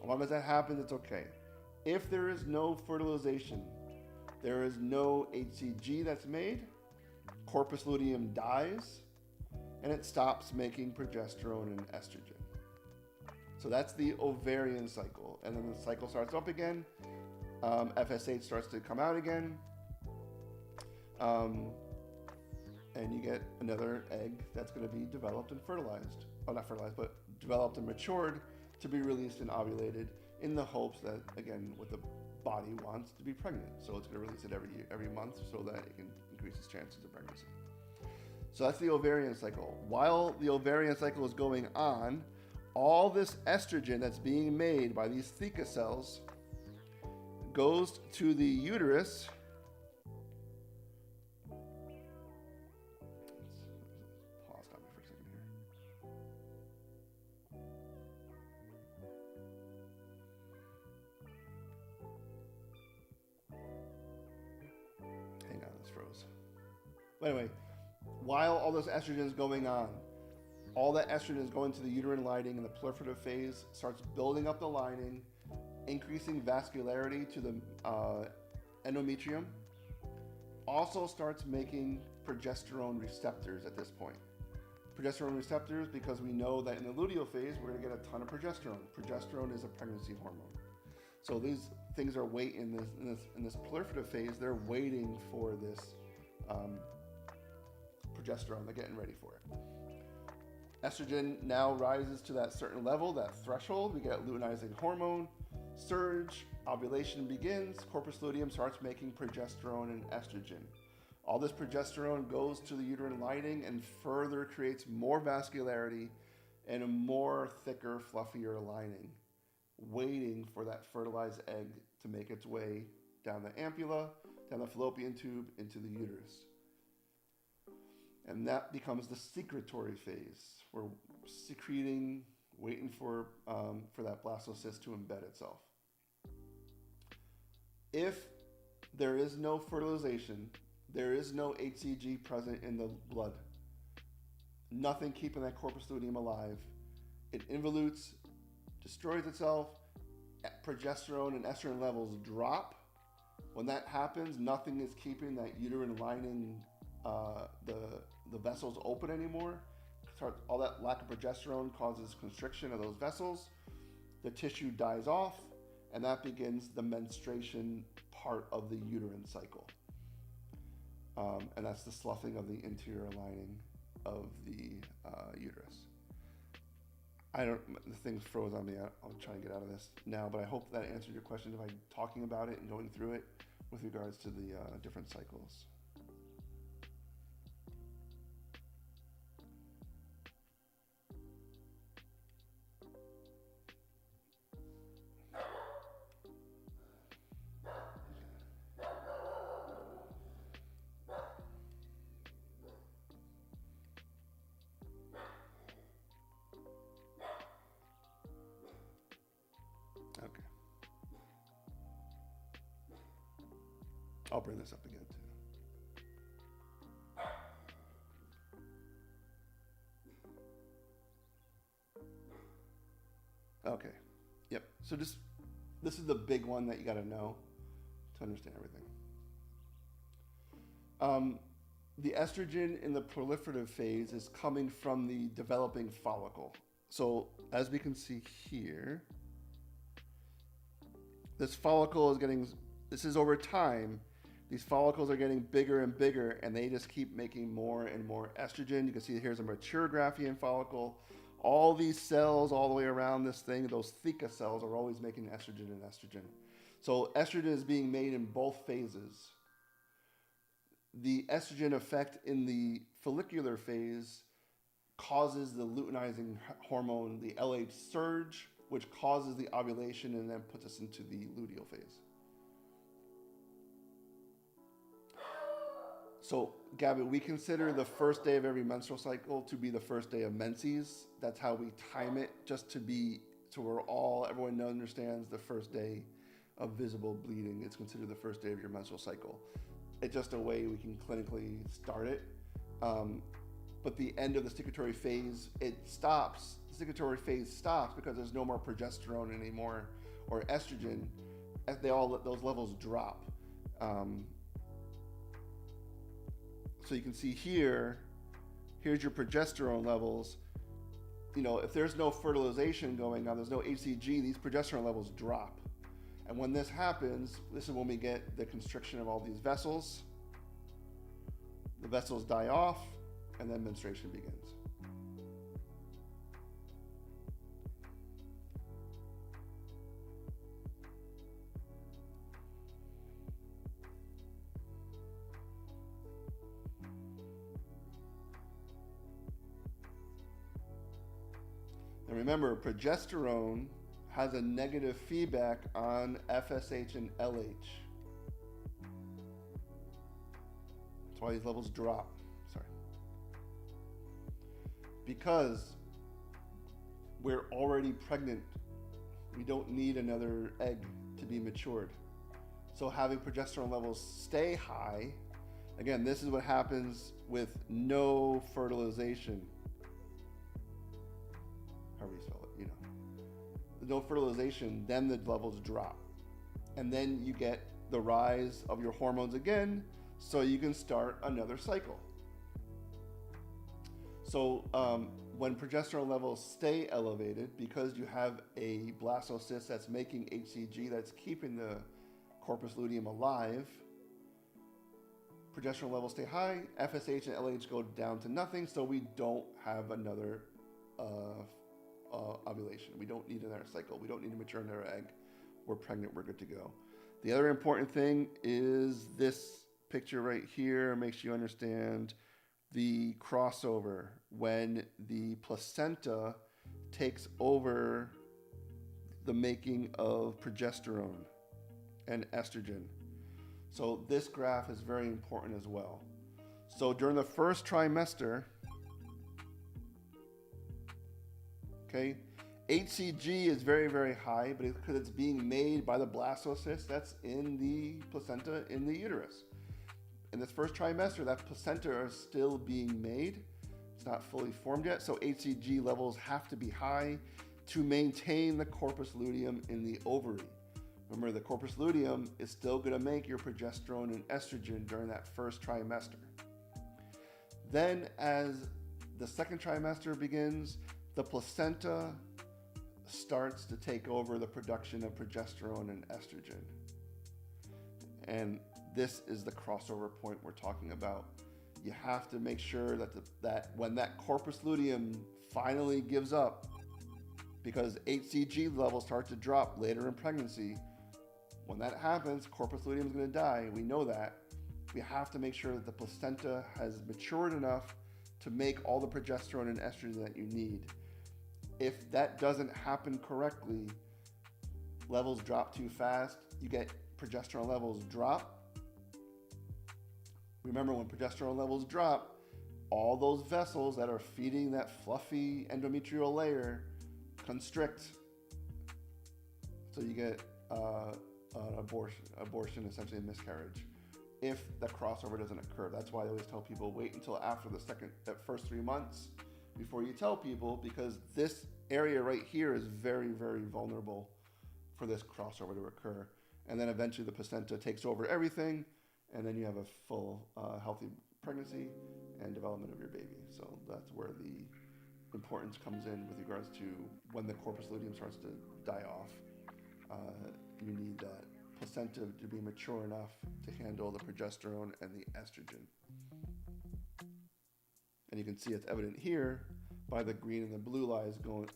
As long as that happens, it's okay. If there is no fertilization, there is no HCG that's made, corpus luteum dies, and it stops making progesterone and estrogen. So that's the ovarian cycle. And then the cycle starts up again. FSH starts to come out again. And you get another egg that's going to be developed and fertilized. Oh, not fertilized, but developed and matured to be released and ovulated, in the hopes that, again, what the body wants to be pregnant. So it's going to release it every month so that it can increase its chances of pregnancy. So that's the ovarian cycle. While the ovarian cycle is going on, all this estrogen that's being made by these theca cells goes to the uterus. Pause on me for a second here. Hang on, this froze. But anyway, while all this estrogen is going on, all that estrogen is going to the uterine lining, and the proliferative phase starts building up the lining, increasing vascularity to the endometrium, also starts making progesterone receptors at this point. Progesterone receptors, because we know that in the luteal phase, we're going to get a ton of progesterone. Progesterone is a pregnancy hormone. So these things are waiting in this proliferative phase. They're waiting for this progesterone. They're getting ready for it. Estrogen now rises to that certain level, that threshold. We get luteinizing hormone surge. Ovulation begins. Corpus luteum starts making progesterone and estrogen. All this progesterone goes to the uterine lining and further creates more vascularity and a more thicker, fluffier lining, waiting for that fertilized egg to make its way down the ampulla, down the fallopian tube, into the uterus. And that becomes the secretory phase. We're secreting, waiting for that blastocyst to embed itself. If there is no fertilization, there is no HCG present in the blood, nothing keeping that corpus luteum alive, it involutes, destroys itself, progesterone and estrogen levels drop, When that happens, nothing is keeping that uterine lining, the vessels open anymore. All that lack of progesterone causes constriction of those vessels. The tissue dies off, and that begins the menstruation part of the uterine cycle. And that's the sloughing of the interior lining of the uterus. The thing's froze on me. I'll try and get out of this now, but I hope that answered your question by talking about it and going through it with regards to the different cycles. Okay. I'll bring this up again too. Okay. Yep. So this is the big one that you got to know to understand everything. The estrogen in the proliferative phase is coming from the developing follicle. So as we can see here, this follicle is getting, this is over time, these follicles are getting bigger and bigger, and they just keep making more and more estrogen. You can see here's a mature Graafian follicle. All these cells all the way around this thing, those theca cells, are always making estrogen and estrogen. So estrogen is being made in both phases. The estrogen effect in the follicular phase causes the luteinizing hormone, the LH surge, which causes the ovulation and then puts us into the luteal phase. So, Gabby, we consider the first day of every menstrual cycle to be the first day of menses. That's how we time it, just to be, so everyone understands the first day of visible bleeding. It's considered the first day of your menstrual cycle. It's just a way we can clinically start it. But the end of the sticatory phase, it stops. The sticatory phase stops because there's no more progesterone anymore or estrogen. Those levels drop. So you can see here's your progesterone levels. You know, if there's no fertilization going on, there's no HCG, these progesterone levels drop. And when this happens, this is when we get the constriction of all these vessels. The vessels die off, and then menstruation begins. And remember, progesterone has a negative feedback on FSH and LH. That's why these levels drop. Sorry. Because we're already pregnant. We don't need another egg to be matured. So having progesterone levels stay high, again, this is what happens with no fertilization. However you spell it, you know. No fertilization, then the levels drop. And then you get the rise of your hormones again, so you can start another cycle. So when progesterone levels stay elevated, because you have a blastocyst that's making HCG, that's keeping the corpus luteum alive, progesterone levels stay high, FSH and LH go down to nothing, so we don't have another ovulation. We don't need another cycle. We don't need to mature another egg. We're pregnant. We're good to go. The other important thing is this picture right here makes you understand the crossover when the placenta takes over the making of progesterone and estrogen. So this graph is very important as well. So during the first trimester, okay, HCG is very, very high, but because it's being made by the blastocyst that's in the placenta in the uterus. In this first trimester, that placenta is still being made. It's not fully formed yet, so HCG levels have to be high to maintain the corpus luteum in the ovary. Remember, the corpus luteum is still going to make your progesterone and estrogen during that first trimester. Then, as the second trimester begins, the placenta starts to take over the production of progesterone and estrogen. And this is the crossover point we're talking about. You have to make sure that when that corpus luteum finally gives up, because HCG levels start to drop later in pregnancy, when that happens, corpus luteum is going to die. We know that. We have to make sure that the placenta has matured enough to make all the progesterone and estrogen that you need. If that doesn't happen correctly, levels drop too fast, you get progesterone levels drop. Remember, when progesterone levels drop, all those vessels that are feeding that fluffy endometrial layer constrict. So you get an abortion, essentially a miscarriage, if the crossover doesn't occur. That's why I always tell people wait until after that first 3 months before you tell people, because this area right here is very, very vulnerable for this crossover to occur. And then eventually the placenta takes over everything, and then you have a full healthy pregnancy and development of your baby. So that's where the importance comes in with regards to when the corpus luteum starts to die off. You need that placenta to be mature enough to handle the progesterone and the estrogen. And you can see it's evident here by the green and the blue lines going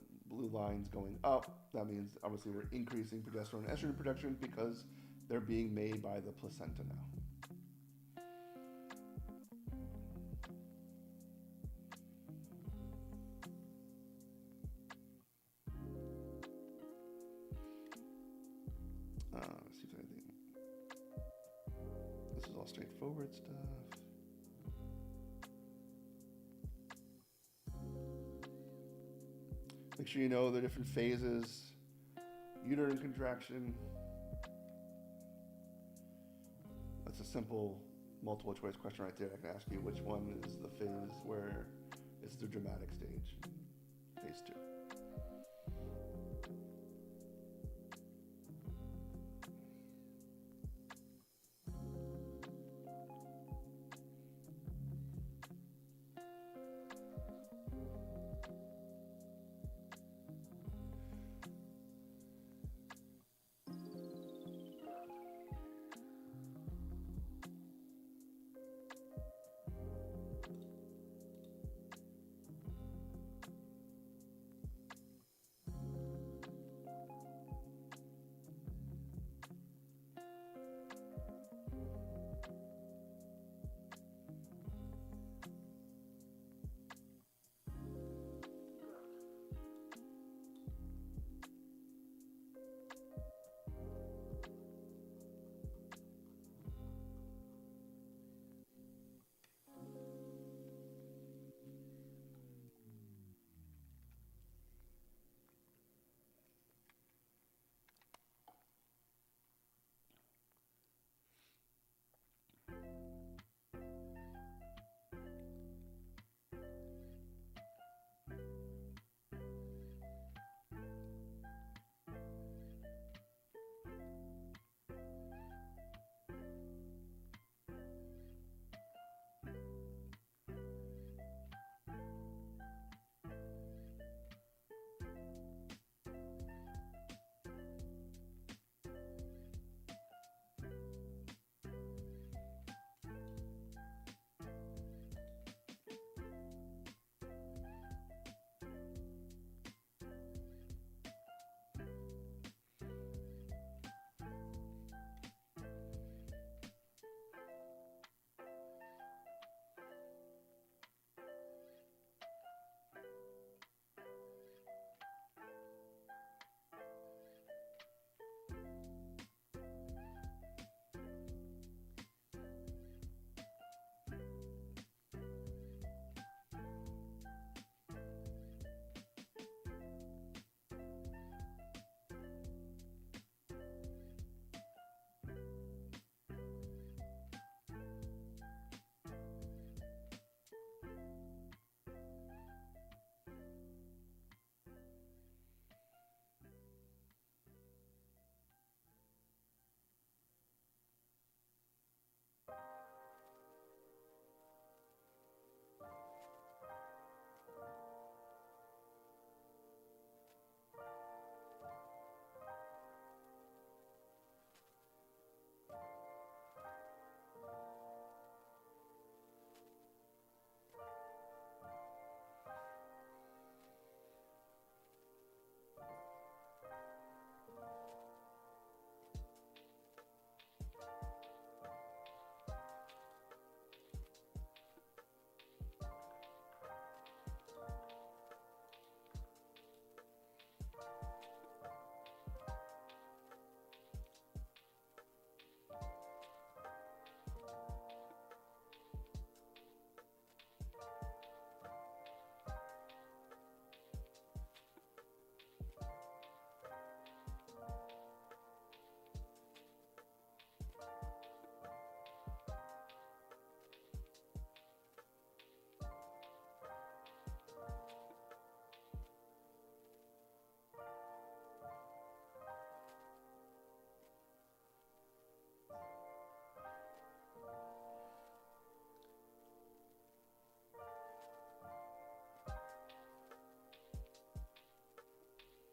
up. That means obviously we're increasing progesterone and estrogen production because they're being made by the placenta now. Let's see if there's anything. This is all straightforward stuff. Make sure you know the different phases. Uterine contraction. That's a simple multiple choice question right there. I can ask you which one is the phase where it's the dramatic stage. Phase 2.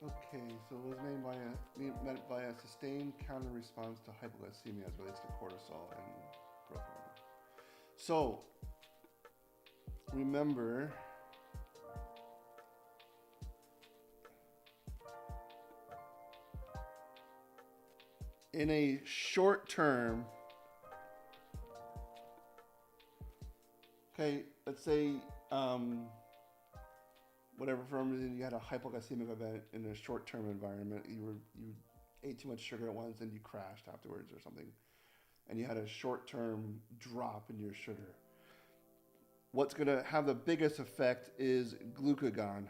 Okay, so it was meant by a sustained counter response to hypoglycemia as relates to cortisol and growth hormone. So remember, in a short term, okay, let's say whatever for some reason you had a hypoglycemic event in a short-term environment, you ate too much sugar at once and you crashed afterwards or something, and you had a short-term drop in your sugar. What's going to have the biggest effect is glucagon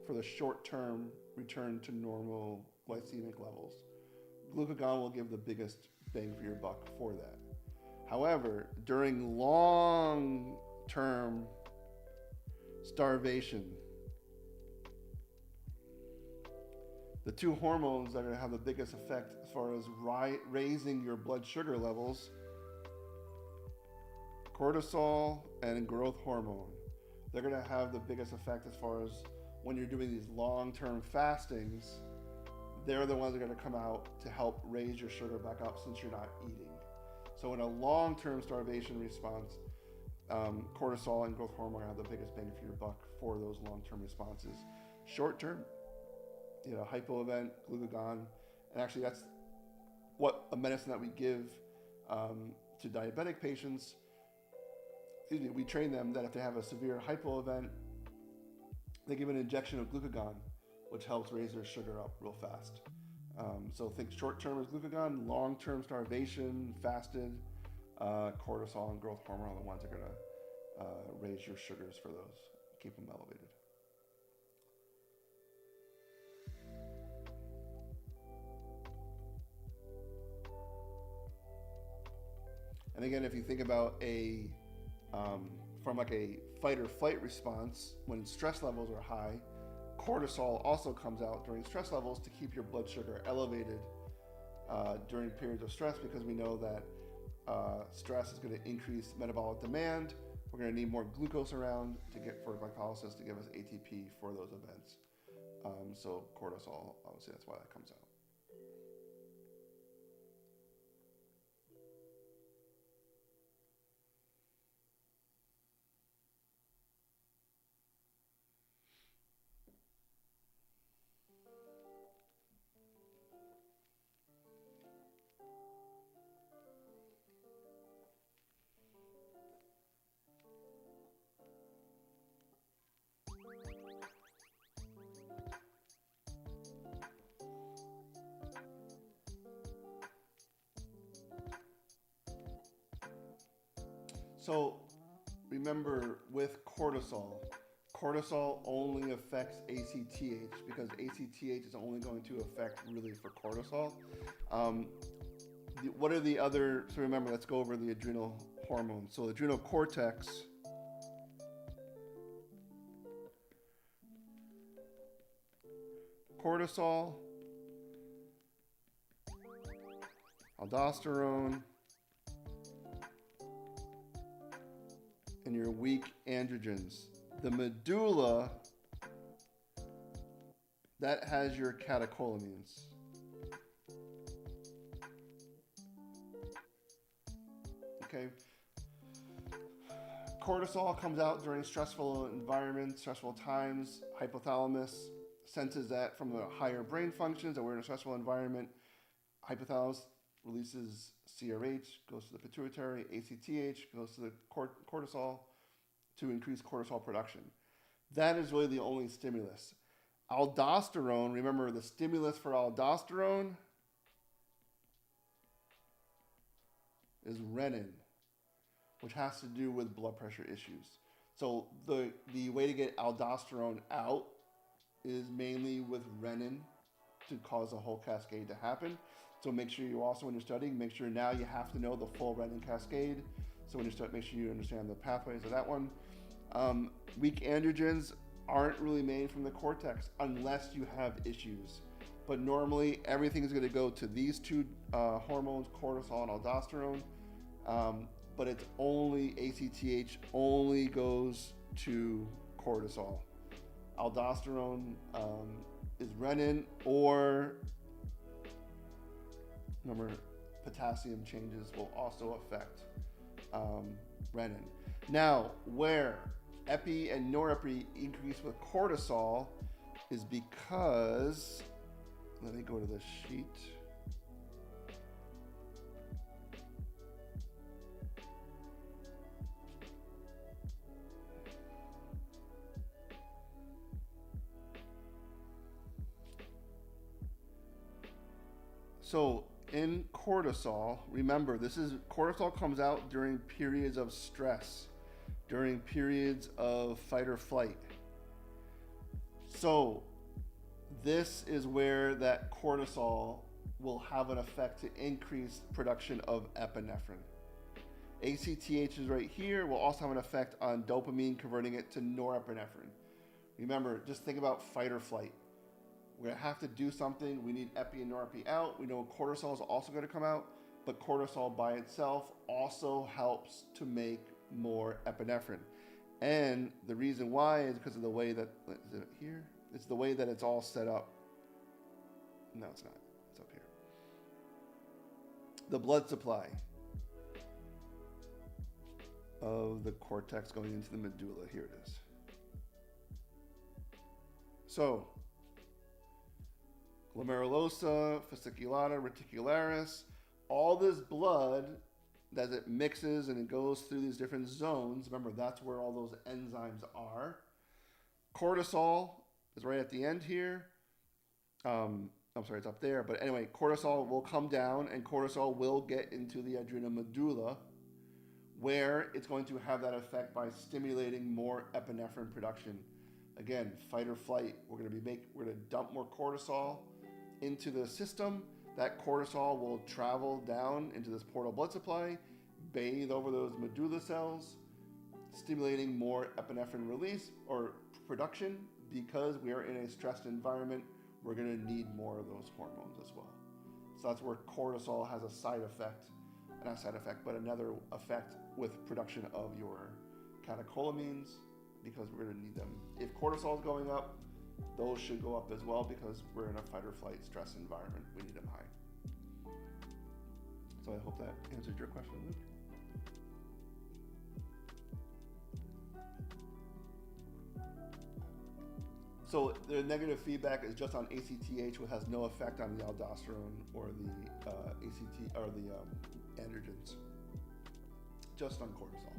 for the short-term return to normal glycemic levels. Glucagon will give the biggest bang for your buck for that. However, during long-term starvation, the two hormones that are going to have the biggest effect as far as raising your blood sugar levels, cortisol and growth hormone, they're going to have the biggest effect as far as when you're doing these long-term fastings. They're the ones that are going to come out to help raise your sugar back up since you're not eating. So in a long-term starvation response, cortisol and growth hormone have the biggest bang for your buck for those long-term responses. Short-term, hypo event, glucagon, and actually that's what a medicine that we give to diabetic patients. We train them that if they have a severe hypo event, they give an injection of glucagon, which helps raise their sugar up real fast. So think short-term is glucagon, long-term starvation, fasted, cortisol and growth hormone are the ones that are going to raise your sugars for those, keep them elevated. And again, if you think about from like a fight or flight response, when stress levels are high, cortisol also comes out during stress levels to keep your blood sugar elevated during periods of stress, because we know that stress is going to increase metabolic demand. We're going to need more glucose around for glycolysis to give us ATP for those events. So cortisol, obviously, that's why that comes out. So remember, with cortisol only affects ACTH, because ACTH is only going to affect really for cortisol. What are the other, so remember, let's go over the adrenal hormones. So adrenal cortex, cortisol, aldosterone, and your weak androgens. The medulla, that has your catecholamines. Okay. Cortisol comes out during stressful environments, stressful times. Hypothalamus senses that from the higher brain functions that we're in a stressful environment. Hypothalamus releases CRH, goes to the pituitary. ACTH goes to the cortisol to increase cortisol production. That is really the only stimulus. Aldosterone, remember the stimulus for aldosterone is renin, which has to do with blood pressure issues. So the way to get aldosterone out is mainly with renin to cause a whole cascade to happen. So make sure you also, when you're studying, make sure now you have to know the full renin cascade. So when you start, make sure you understand the pathways of that one. Weak androgens aren't really made from the cortex unless you have issues. But normally everything is going to go to these two hormones, cortisol and aldosterone. But it's only ACTH only goes to cortisol. aldosterone is renin, or remember, potassium changes will also affect renin. Now, where epi and norepi increase with cortisol is because, let me go to the sheet. So in cortisol, remember, cortisol comes out during periods of stress, during periods of fight or flight. So this is where that cortisol will have an effect to increase production of epinephrine. ACTH is right here, will also have an effect on dopamine, converting it to norepinephrine. Remember, just think about fight or flight. We're gonna have to do something. We need epi and norepi out. We know cortisol is also gonna come out, but cortisol by itself also helps to make more epinephrine. And the reason why is because of the way that, is it here? It's the way that it's all set up. No, it's not. It's up here. The blood supply of the cortex going into the medulla. Here it is. So, glomerulosa, fasciculata, reticularis, all this blood, as it mixes and it goes through these different zones, remember that's where all those enzymes are. Cortisol is right at the end here. I'm sorry, it's up there. But anyway, cortisol will come down and cortisol will get into the adrenomedulla, where it's going to have that effect by stimulating more epinephrine production. Again, fight or flight. We're going to dump more cortisol into the system. That cortisol will travel down into this portal blood supply, bathe over those medulla cells, stimulating more epinephrine release or production. Because we are in a stressed environment, we're going to need more of those hormones as well. So that's where cortisol has a side effect, not a side effect, but another effect with production of your catecholamines, because we're going to need them. If cortisol is going up, those should go up as well, because we're in a fight or flight stress environment. We need them high. So I hope that answered your question, Luke. So the negative feedback is just on ACTH, which has no effect on the aldosterone or the ACT or the androgens, just on cortisol.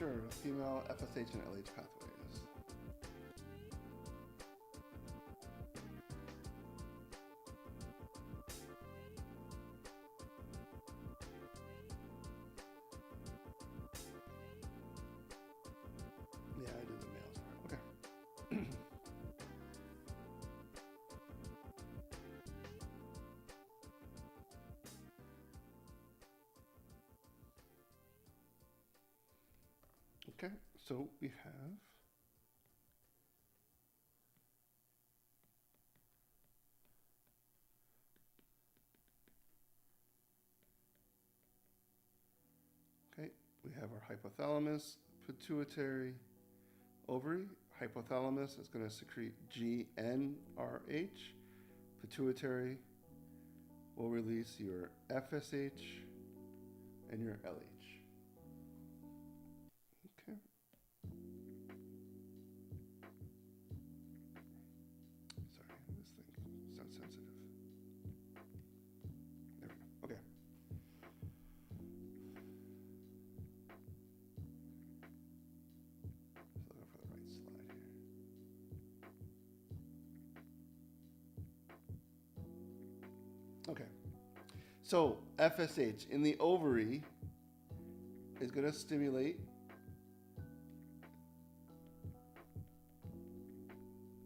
Sure, female FSH and LH pathways. Yeah, I did the males part. Okay. Okay, so we have we have our hypothalamus, pituitary, ovary. Hypothalamus is going to secrete GnRH. Pituitary will release your FSH and your LH. Okay. Sorry, this thing is not sensitive. There we go. Okay. Just looking for the right slide here. Okay. So FSH in the ovary is going to stimulate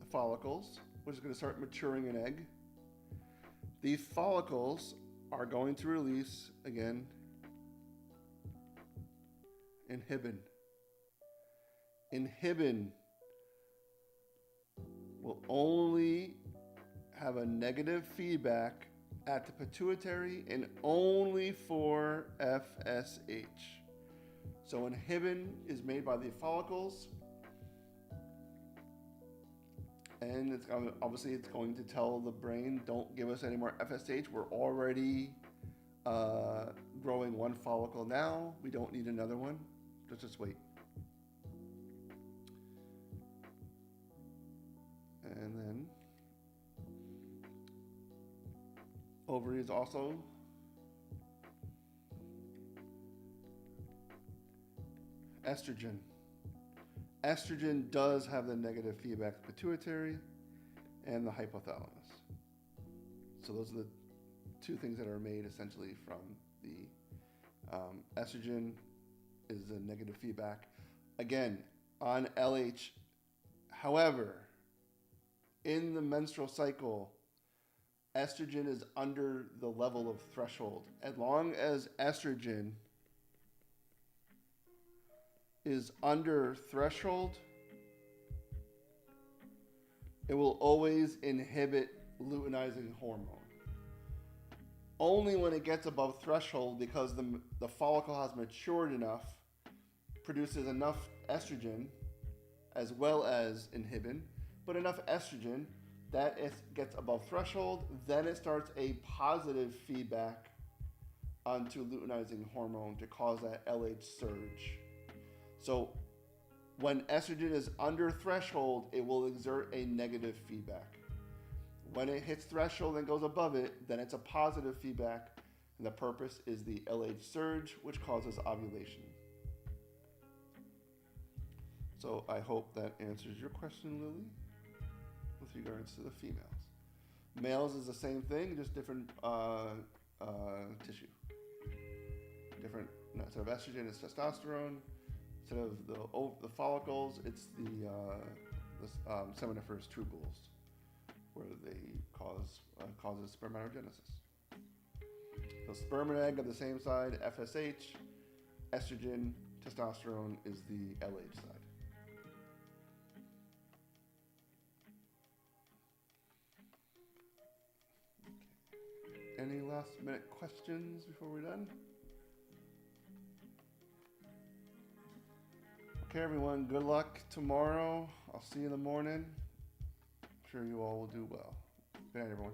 the follicles, which is going to start maturing an egg. These follicles are going to release, again, inhibin. Inhibin will only have a negative feedback at the pituitary and only for FSH. So inhibin is made by the follicles, and it's obviously it's going to tell the brain, don't give us any more FSH. We're already growing one follicle now. We don't need another one. Just wait. And then ovary is also estrogen. Estrogen does have the negative feedback pituitary and the hypothalamus. So those are the two things that are made essentially from the estrogen is the negative feedback. Again, on LH, however, in the menstrual cycle, estrogen is under the level of threshold. As long as estrogen is under threshold, it will always inhibit luteinizing hormone. Only when it gets above threshold, because the follicle has matured enough, produces enough estrogen as well as inhibin, but enough estrogen that it gets above threshold, then it starts a positive feedback onto luteinizing hormone to cause that LH surge. So when estrogen is under threshold, it will exert a negative feedback. When it hits threshold and goes above it, then it's a positive feedback, and the purpose is the LH surge, which causes ovulation. So I hope that answers your question, Lily, with regards to the females. Males is the same thing, just different tissue. Different, instead of estrogen, it's testosterone. Instead of the follicles, it's the seminiferous tubules, where they causes spermatogenesis. So sperm and egg are the same side, FSH, estrogen, testosterone is the LH side. Okay. Any last minute questions before we're done? Okay, everyone, good luck tomorrow. I'll see you in the morning. I'm sure you all will do well. Good night, everyone.